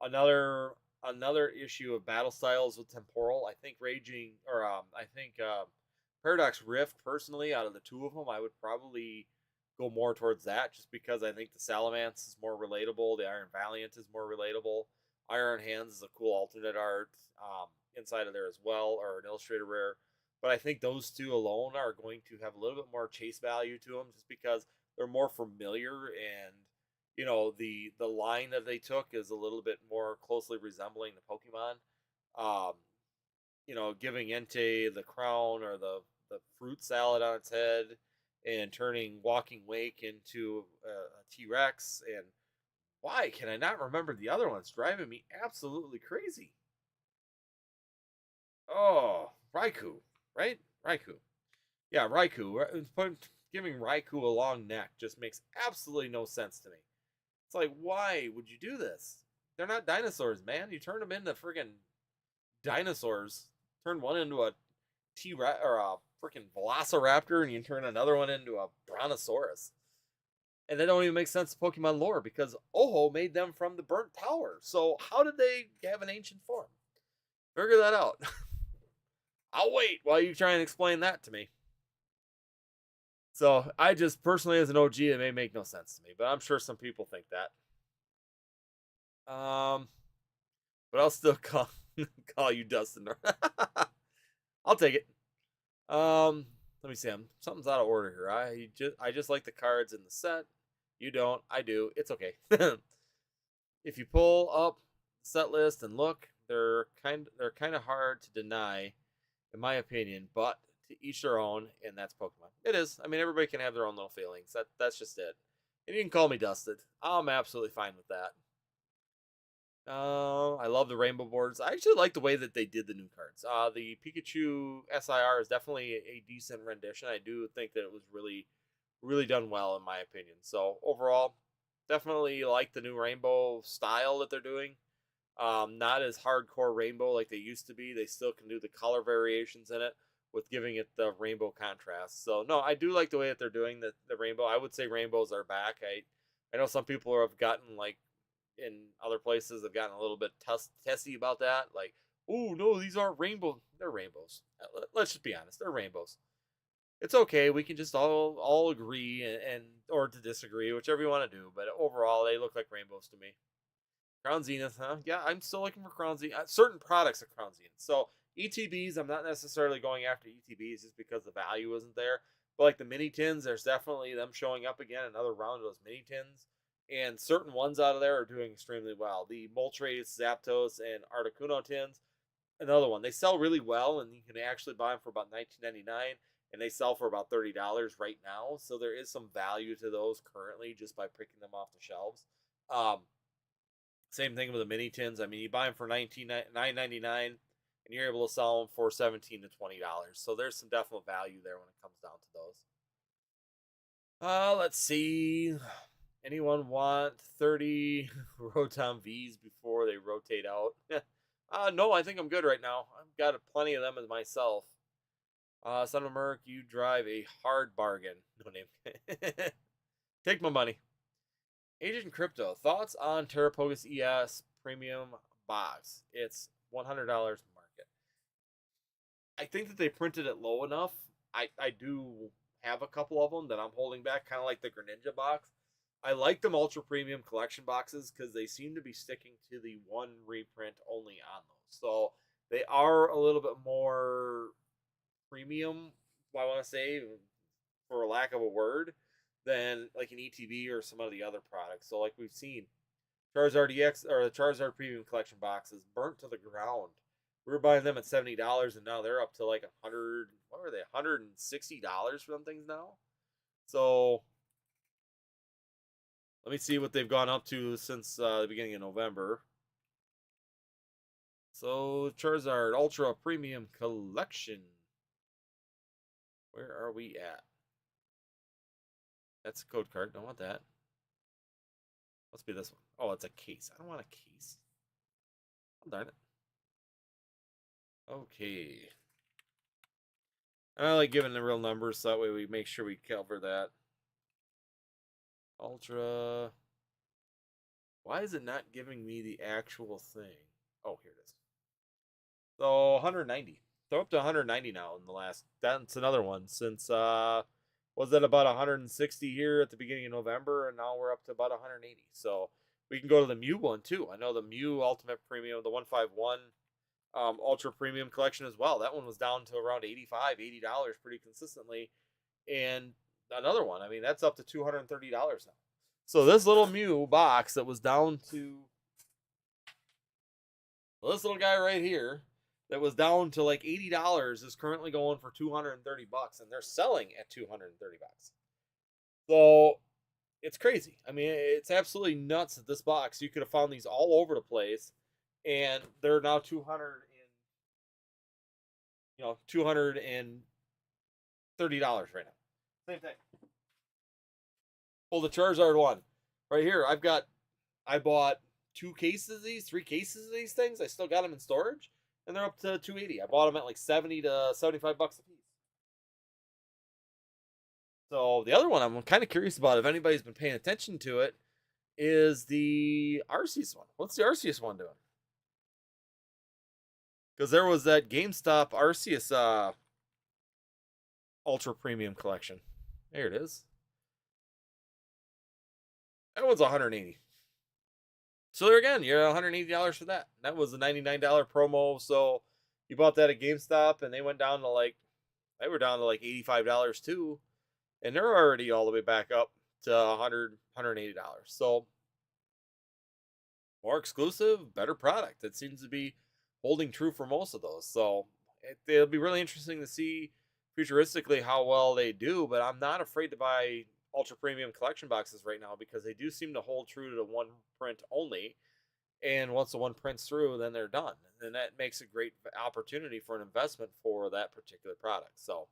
another issue of battle styles with temporal. I think Raging or I think Paradox Rift. Personally, out of the two of them, I would probably go more towards that, just because I think the Salamence is more relatable. The Iron Valiant is more relatable. Iron Hands is a cool alternate art inside of there as well, or an illustrator rare. But I think those two alone are going to have a little bit more chase value to them, just because they're more familiar, and the line that they took is a little bit more closely resembling the Pokemon. Um, giving Entei the crown or the fruit salad on its head, and turning Walking Wake into a T Rex. And why can I not remember the other one? It's driving me absolutely crazy. Oh, Raikou, right? Raikou. Yeah, Raikou. Giving Raikou a long neck just makes absolutely no sense to me. It's like, why would you do this? They're not dinosaurs, man. You turn them into friggin' dinosaurs. Turn one into a T-Rex or a freaking Velociraptor, and you turn another one into a Brontosaurus. And they don't even make sense to Pokemon lore, because Oho made them from the burnt tower. So how did they have an ancient form? Figure that out. I'll wait while you try and explain that to me. So I just personally, as an OG, it may make no sense to me, but I'm sure some people think that. But I'll still call you Dustin. I'll take it. Let me see. Something's out of order here. I just like the cards in the set. You don't. I do. It's okay. If you pull up the set list and look, they're kind of hard to deny, in my opinion. But to each their own, and that's Pokemon. It is. I mean, everybody can have their own little feelings. That's just it. And you can call me Dusted. I'm absolutely fine with that. I love the rainbow boards. I actually like the way that they did the new cards. The Pikachu SIR is definitely a decent rendition. I do think that it was really, really done well, in my opinion. So overall, definitely like the new rainbow style that they're doing. Not as hardcore rainbow like they used to be. They still can do the color variations in it with giving it the rainbow contrast. So no, I do like the way that they're doing the rainbow. I would say rainbows are back. I know some people have gotten, like, in other places have gotten a little bit testy about that. Like, oh no, these aren't rainbow. They're rainbows. Let's just be honest. They're rainbows. It's okay. We can just all agree, and or to disagree, whichever you want to do. But overall, they look like rainbows to me. Crown Zenith, huh? Yeah, I'm still looking for Crown Zenith. Certain products of Crown Zenith. So ETBs, I'm not necessarily going after ETBs just because the value isn't there. But like the mini tins, there's definitely them showing up again. Another round of those mini tins. And certain ones out of there are doing extremely well. The Moltres, Zapdos, and Articuno tins, another one. They sell really well, and you can actually buy them for about $19.99, and they sell for about $30 right now. So there is some value to those currently just by picking them off the shelves. Um, Same thing with the mini tins. I mean, you buy them for $9.99, and you're able to sell them for $17 to $20. So there's some definite value there when it comes down to those. Let's see. Anyone want 30 Rotom Vs before they rotate out? No, I think I'm good right now. I've got plenty of them as myself. Son of Merc, you drive a hard bargain. No name. Take my money. Agent Crypto, thoughts on Terrapogus ES Premium Box? It's $100 market. I think that they printed it low enough. I do have a couple of them that I'm holding back, kind of like the Greninja box. I like them ultra premium collection boxes because they seem to be sticking to the one reprint only on those. So they are a little bit more premium, I want to say, for lack of a word, than like an ETB or some of the other products. So like we've seen, Charizard EX or the Charizard Premium Collection boxes burnt to the ground. We were buying them at $70, and now they're up to like 100. What are they? $160 for them things now. So let me see what they've gone up to since the beginning of November. So Charizard Ultra Premium Collection. Where are we at? That's a code card. Don't want that. Must be this one. Oh, it's a case. I don't want a case. Oh, darn it. Okay. I like giving the real numbers so that way we make sure we cover that. Ultra. Why is it not giving me the actual thing? Oh, here it is. So 190. They're up to 190 now in the last. That's another one since was it about 160 here at the beginning of November, and now we're up to about 180. So we can go to the Mew one too. I know the Mew Ultimate Premium, the 151 Ultra Premium Collection as well. That one was down to around 85, $80 pretty consistently, and another one. I mean, that's up to $230 now. So this little Mew box that was down to this little guy right here that was down to like $80 is currently going for $230, and they're selling at $230. So it's crazy. I mean, it's absolutely nuts that this box, you could have found these all over the place, and they're now $230 right now. Same thing. Well, the Charizard one right here. I bought 3 cases of these things. I still got them in storage, and they're up to 280. I bought them at like 70 to 75 bucks a piece. So the other one I'm kind of curious about, if anybody's been paying attention to it, is the Arceus one. What's the Arceus one doing? Because there was that GameStop Arceus Ultra Premium Collection. There it is. That was 180. So there again, you're $180 for that. That was a $99 promo. So you bought that at GameStop, and they went down to like $85 too, and they're already all the way back up to $180. So more exclusive, better product. It seems to be holding true for most of those. So it'll be really interesting to see futuristically how well they do. But I'm not afraid to buy ultra premium collection boxes right now because they do seem to hold true to the one print only. And once the one prints through, then they're done. And that makes a great opportunity for an investment for that particular product. So,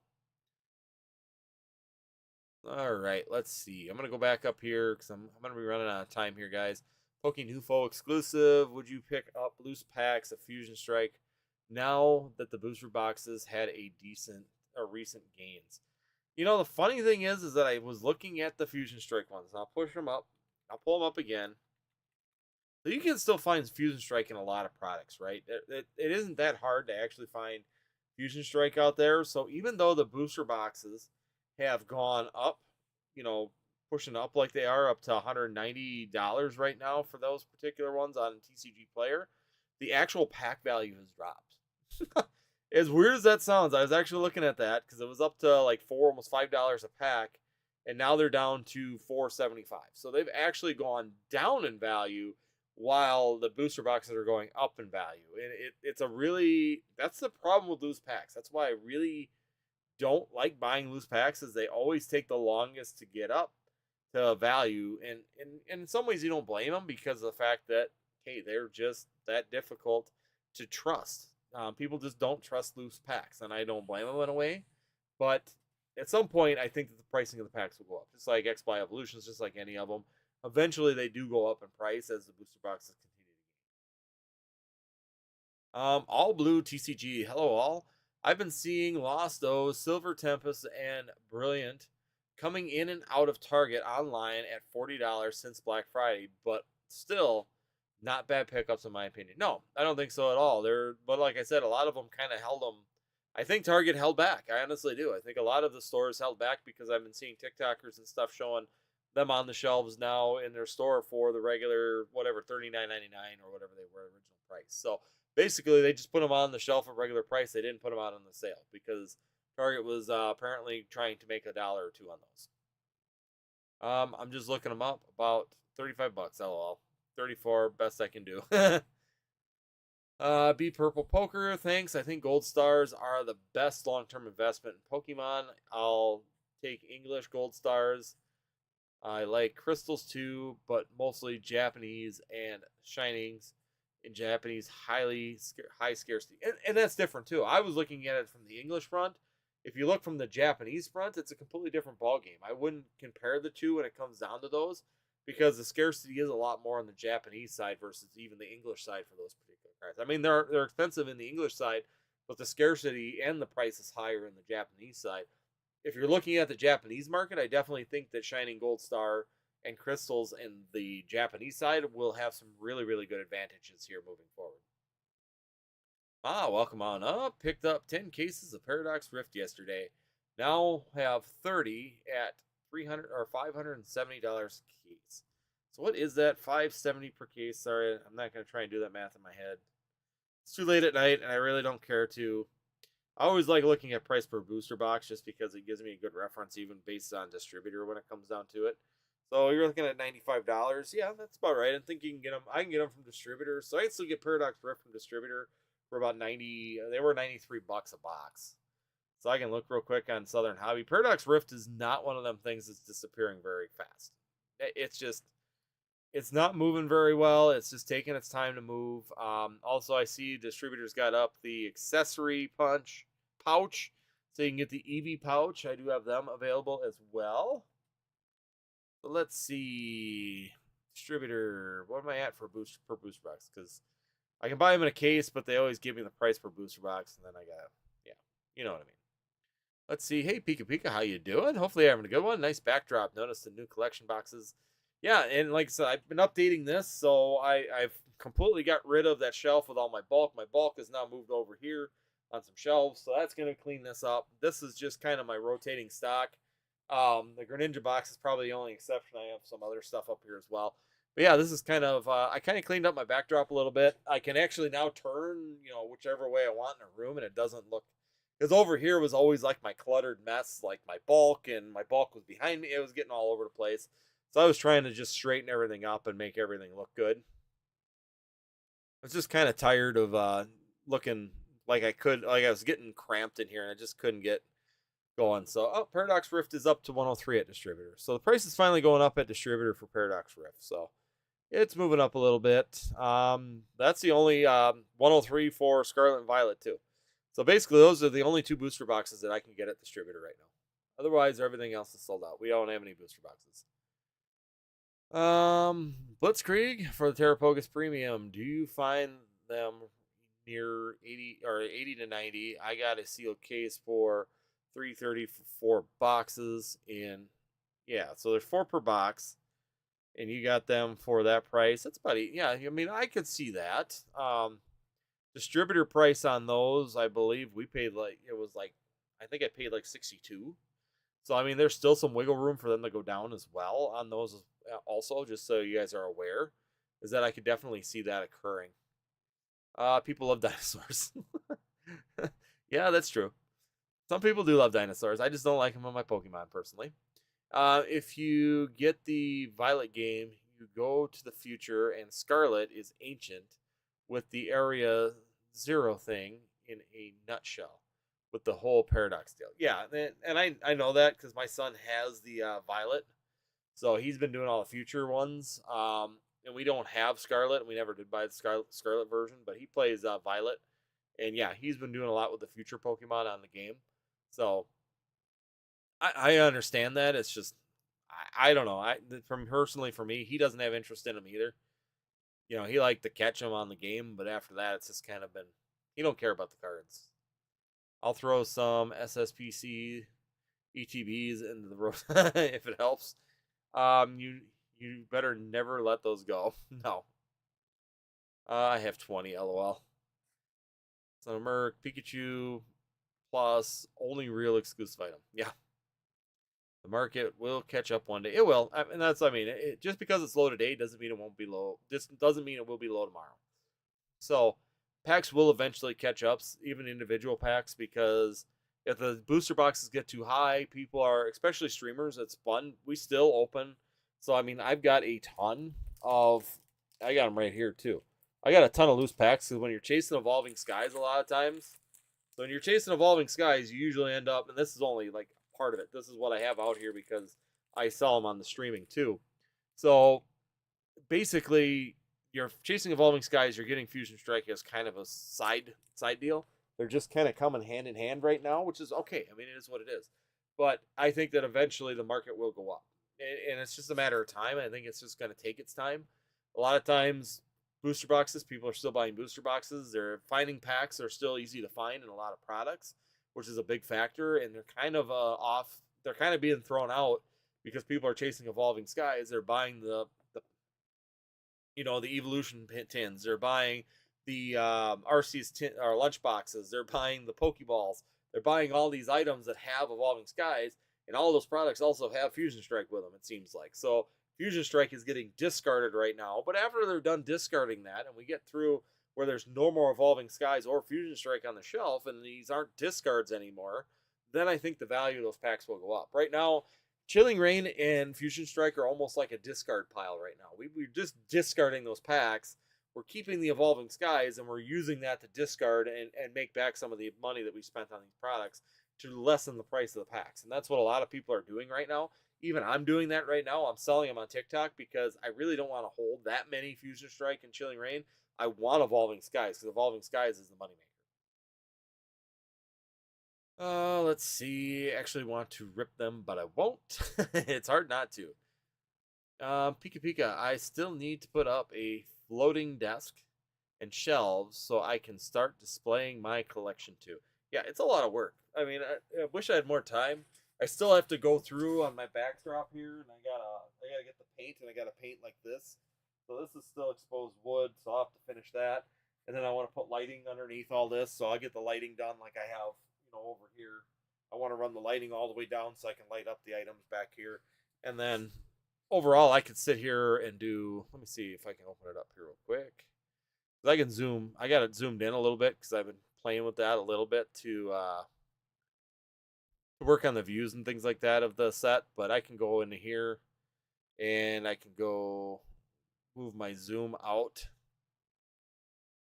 all right, let's see. I'm going to go back up here because I'm going to be running out of time here, guys. Poking Hufo exclusive. Would you pick up loose packs of Fusion Strike now that the booster boxes had a recent gains? You know, the funny thing is that I was looking at the Fusion Strike ones. I'll push them up. I'll pull them up again. So you can still find Fusion Strike in a lot of products, right? It isn't that hard to actually find Fusion Strike out there. So even though the booster boxes have gone up, pushing up like they are up to $190 right now for those particular ones on TCG Player, the actual pack value has dropped. As weird as that sounds, I was actually looking at that because it was up to like almost $5 a pack, and now they're down to $4.75. So they've actually gone down in value while the booster boxes are going up in value. And that's the problem with loose packs. That's why I really don't like buying loose packs, is they always take the longest to get up to value. And in some ways you don't blame them because of the fact that, hey, they're just that difficult to trust. People just don't trust loose packs, and I don't blame them in a way. But at some point, I think that the pricing of the packs will go up, just like X-Buy Evolutions, just like any of them. Eventually, they do go up in price as the booster boxes continue to gain. All Blue TCG, hello all. I've been seeing Lost O's, Silver Tempest, and Brilliant coming in and out of Target online at $40 since Black Friday, but still not bad pickups in my opinion. No, I don't think so at all. But like I said, a lot of them kind of held them. I think Target held back. I honestly do. I think a lot of the stores held back because I've been seeing TikTokers and stuff showing them on the shelves now in their store for the regular whatever $39.99 or whatever they were original price. So basically, they just put them on the shelf at regular price. They didn't put them out on the sale because Target was apparently trying to make $1 or $2 on those. I'm just looking them up, about 35 bucks. LOL. 34, best I can do. Be Purple Poker, thanks. I think Gold Stars are the best long-term investment in Pokemon. I'll take English Gold Stars. I like crystals too, but mostly Japanese and shinings in Japanese, high scarcity. And that's different too. I was looking at it from the English front. If you look from the Japanese front, it's a completely different ball game. I wouldn't compare the two when it comes down to those. because the scarcity is a lot more on the Japanese side versus even the English side for those particular cards. I mean, they're expensive in the English side, but the scarcity and the price is higher in the Japanese side. If you're looking at the Japanese market, I definitely think that Shining Gold Star and Crystals in the Japanese side will have some really, really good advantages here moving forward. Welcome on up. Picked up 10 cases of Paradox Rift yesterday. Now have 30 at $300 or $570 a case. So what is that? $570 per case. Sorry, I'm not going to try and do that math in my head. It's too late at night, and I really don't care to. I always like looking at price per booster box just because it gives me a good reference, even based on distributor when it comes down to it. So you're looking at $95. Yeah, that's about right. I think you can get them. I can get them from distributors. So I can still get Paradox Rift from distributor for about 90. They were $93 a box. So I can look real quick on Southern Hobby. Paradox Rift is not one of them things that's disappearing very fast. It's just, it's not moving very well. It's just taking its time to move. Also, I see distributors got up the accessory pouch, so you can get the EV pouch. I do have them available as well. But let's see, distributor. What am I at for per booster box? Because I can buy them in a case, but they always give me the price per booster box, and then I got, yeah, you know what I mean. Let's see. Hey, Pika Pika, how you doing? Hopefully you're having a good one. Nice backdrop. Notice the new collection boxes. Yeah, and like I said, I've been updating this, so I've completely got rid of that shelf with all my bulk. My bulk is now moved over here on some shelves, so that's going to clean this up. This is just kind of my rotating stock. The Greninja box is probably the only exception. I have some other stuff up here as well. But yeah, this is kind of, I kind of cleaned up my backdrop a little bit. I can actually now turn, whichever way I want in a room, and it doesn't look, because over here was always like my cluttered mess, like my bulk, and my bulk was behind me. It was getting all over the place. So I was trying to just straighten everything up and make everything look good. I was just kind of tired of looking like I was getting cramped in here, and I just couldn't get going. So, Paradox Rift is up to 103 at distributor. So the price is finally going up at distributor for Paradox Rift. So it's moving up a little bit. That's the only 103 for Scarlet and Violet too. So basically, those are the only two booster boxes that I can get at distributor right now. Otherwise, everything else is sold out. We don't have any booster boxes. Blitzkrieg for the Terrapogus Premium. Do you find them near 80 or 80 to 90? I got a sealed case for $330 for 4 boxes. And yeah, so there's 4 per box, and you got them for that price. That's about yeah. I mean, I could see that. Distributor price on those, I believe we paid I think I paid like 62. So, I mean, there's still some wiggle room for them to go down as well on those also, just so you guys are aware, is that I could definitely see that occurring. People love dinosaurs. Yeah, that's true. Some people do love dinosaurs. I just don't like them on my Pokemon, personally. If you get the Violet game, you go to the future, and Scarlet is ancient with the Area 0 thing in a nutshell, with the whole Paradox deal. Yeah, and I know that because my son has the Violet, so he's been doing all the future ones. And we don't have Scarlet. We never did buy the Scarlet version, but he plays Violet, and yeah, he's been doing a lot with the future Pokemon on the game. So I understand that. It's just I don't know. Personally for me, he doesn't have interest in them either. He liked to catch them on the game, but after that, it's just kind of been, he don't care about the cards. I'll throw some SSPC ETBs into the road if it helps. You better never let those go. No. I have 20, lol. So Merc, Pikachu, plus only real exclusive item. Yeah. The market will catch up one day. It will. And that's, just because it's low today doesn't mean it won't be low. This doesn't mean it will be low tomorrow. So packs will eventually catch up, even individual packs, because if the booster boxes get too high, people are, especially streamers, it's fun. We still open. So, I've got a ton of, I got them right here too. I got a ton of loose packs, because when you're chasing Evolving Skies a lot of times, so when you're chasing Evolving Skies, you usually end up, and this is only like part of it. This is what I have out here because I sell them on the streaming too. So basically, you're chasing Evolving Skies, you're getting Fusion Strike as kind of a side deal. They're just kind of coming hand in hand right now, which is okay. It is what it is. But I think that eventually the market will go up. and it's just a matter of time. I think it's just going to take its time. A lot of times, booster boxes, people are still buying booster boxes. They're finding packs are still easy to find in a lot of products, which is a big factor. And they're kind of off. They're kind of being thrown out because people are chasing evolving skies. They're buying the the evolution tins. They're buying the RC's tin or lunch boxes. They're buying the Pokeballs. They're buying all these items that have evolving skies, and all those products also have Fusion Strike with them. It seems like so. Fusion Strike is getting discarded right now, but after they're done discarding that, and we get through where there's no more evolving skies or Fusion Strike on the shelf, and these aren't discards anymore, then I think the value of those packs will go up. Right now, Chilling Reign and Fusion Strike are almost like a discard pile right now. We're just discarding those packs. We're keeping the Evolving Skies, and we're using that to discard and make back some of the money that we spent on these products to lessen the price of the packs. And that's what a lot of people are doing right now. Even I'm doing that right now. I'm selling them on TikTok because I really don't want to hold that many Fusion Strike and Chilling Reign. I want Evolving Skies because Evolving Skies is the moneymaker. Let's see. I actually want to rip them, but I won't. It's hard not to. Pika Pika, I still need to put up a floating desk and shelves so I can start displaying my collection too. Yeah, it's a lot of work. I mean, I wish I had more time. I still have to go through on my backdrop here, and I gotta get the paint, and I gotta paint like this. So this is still exposed wood, so I'll have to finish that. And then I want to put lighting underneath all this, so I'll get the lighting done like I have, over here. I want to run the lighting all the way down so I can light up the items back here. And then overall, I could sit here and do. Let me see if I can open it up here real quick. I can zoom. I got it zoomed in a little bit because I've been playing with that a little bit to work on the views and things like that of the set. But I can go into here and I can go move my zoom out.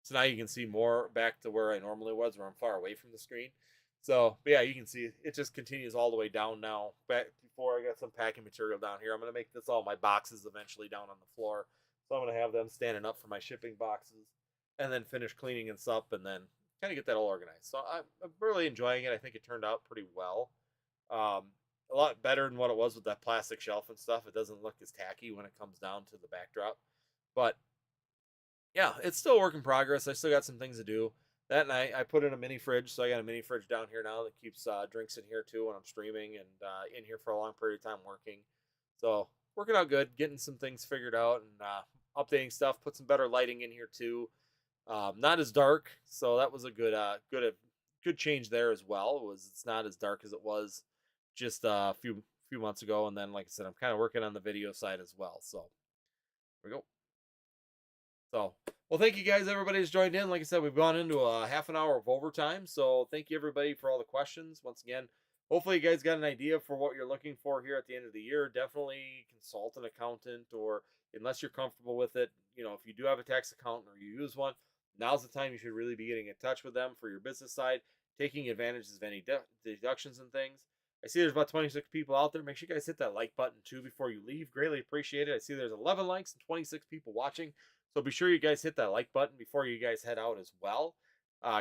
So now you can see more back to where I normally was, where I'm far away from the screen. So, but yeah, you can see it just continues all the way down now. Back before I got some packing material down here. I'm going to make this all my boxes eventually down on the floor. So I'm going to have them standing up for my shipping boxes and then finish cleaning this up and then kind of get that all organized. So I'm really enjoying it. I think it turned out pretty well. A lot better than what it was with that plastic shelf and stuff. It doesn't look as tacky when it comes down to the backdrop. But yeah, it's still a work in progress. I still got some things to do. That night, I put in a mini fridge, so I got a mini fridge down here now that keeps drinks in here too when I'm streaming and in here for a long period of time working. So working out good, getting some things figured out and updating stuff. Put some better lighting in here too. Not as dark, so that was a good change there as well. It's not as dark as it was just a few months ago, and then like I said, I'm kind of working on the video side as well. So here we go. So, well, thank you guys, everybody who's joined in. Like I said, we've gone into a half an hour of overtime. So, thank you, everybody, for all the questions. Once again, hopefully, you guys got an idea for what you're looking for here at the end of the year. Definitely consult an accountant, or unless you're comfortable with it, if you do have a tax accountant or you use one, now's the time you should really be getting in touch with them for your business side, taking advantage of any deductions and things. I see there's about 26 people out there. Make sure you guys hit that like button too before you leave. Greatly appreciate it. I see there's 11 likes and 26 people watching. So be sure you guys hit that like button before you guys head out as well.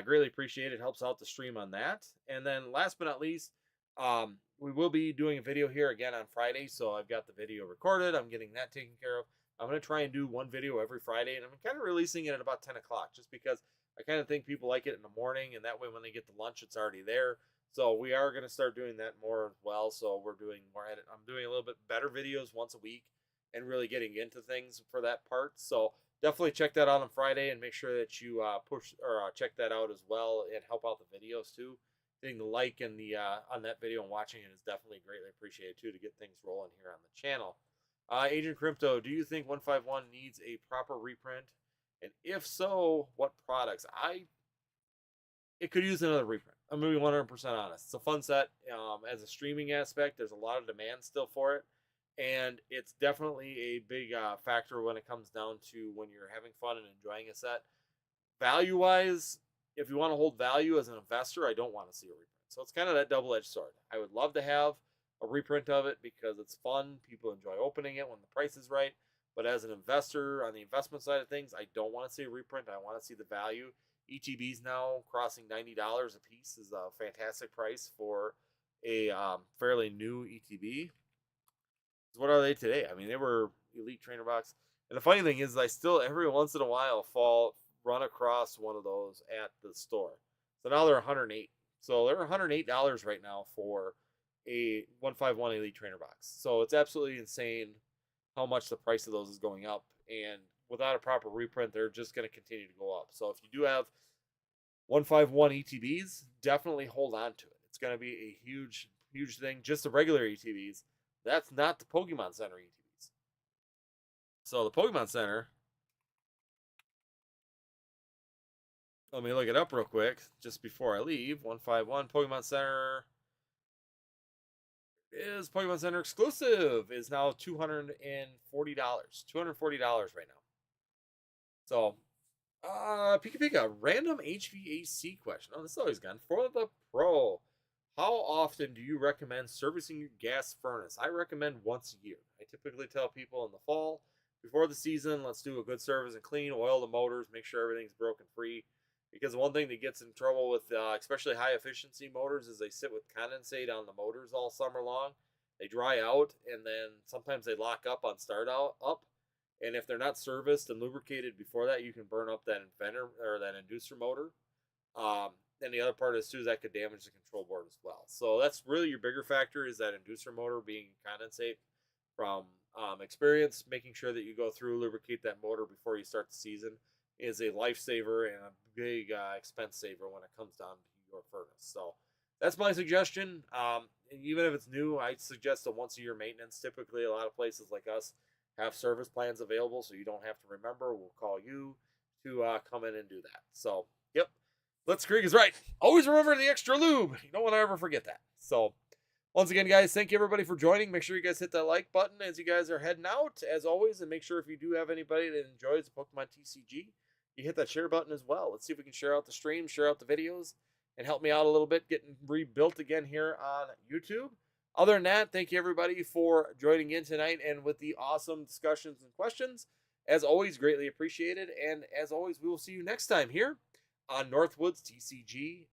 Greatly appreciate it. Helps out the stream on that. And then last but not least, we will be doing a video here again on Friday. So I've got the video recorded. I'm getting that taken care of. I'm going to try and do one video every Friday. And I'm kind of releasing it at about 10 o'clock just because I kind of think people like it in the morning. And that way when they get to lunch, it's already there. So we are going to start doing that more as well. So we're doing more edit. I'm doing a little bit better videos once a week and really getting into things for that part. So definitely check that out on Friday and make sure that you push or check that out as well and help out the videos too. Hitting the like and the on that video and watching it is definitely greatly appreciated too to get things rolling here on the channel. Agent Crypto, do you think 151 needs a proper reprint? And if so, what products? It could use another reprint. I'm going to be 100% honest. It's a fun set. As a streaming aspect, there's a lot of demand still for it. And it's definitely a big factor when it comes down to when you're having fun and enjoying a set. Value-wise, if you want to hold value as an investor, I don't want to see a reprint. So it's kind of that double-edged sword. I would love to have a reprint of it because it's fun. People enjoy opening it when the price is right. But as an investor on the investment side of things, I don't want to see a reprint. I want to see the value. ETBs now crossing $90 a piece is a fantastic price for a fairly new ETB. What are they today? I mean, they were elite trainer box. And the funny thing is, I still every once in a while run across one of those at the store. So now they're 108. So they're $108 right now for a 151 elite trainer box. So it's absolutely insane how much the price of those is going up. And without a proper reprint, they're just going to continue to go up. So if you do have 151 ETBs, definitely hold on to it. It's going to be a huge, huge thing. Just the regular ETBs. That's not the Pokemon Center ETBs. So the Pokemon Center, let me look it up real quick just before I leave. 151 Pokemon Center is Pokemon Center exclusive is now $240. $240 right now. So, Pika Pika, random HVAC question. Oh, this is always gone. For the pro, how often do you recommend servicing your gas furnace? I recommend once a year. I typically tell people in the fall, before the season, let's do a good service and clean, oil the motors, make sure everything's broken free. Because one thing that gets in trouble with especially high efficiency motors is they sit with condensate on the motors all summer long. They dry out, and then sometimes they lock up on start up. And if they're not serviced and lubricated before that, you can burn up that inverter or that inducer motor. And the other part is too is that could damage the control board as well. So that's really your bigger factor is that inducer motor being condensate from experience. Making sure that you go through lubricate that motor before you start the season is a lifesaver and a big expense saver when it comes down to your furnace. So that's my suggestion. Even if it's new, I suggest a once a year maintenance. Typically, a lot of places like us have service plans available, so you don't have to remember. We'll call you to come in and do that. So, yep. Let's Creek is right. Always remember the extra lube. You don't want to ever forget that. So, once again, guys, thank you everybody for joining. Make sure you guys hit that like button as you guys are heading out, as always, and make sure if you do have anybody that enjoys the Pokemon TCG, you hit that share button as well. Let's see if we can share out the stream, share out the videos, and help me out a little bit getting rebuilt again here on YouTube. Other than that, thank you everybody for joining in tonight and with the awesome discussions and questions. As always, greatly appreciated. And as always, we will see you next time here on Northwoods TCG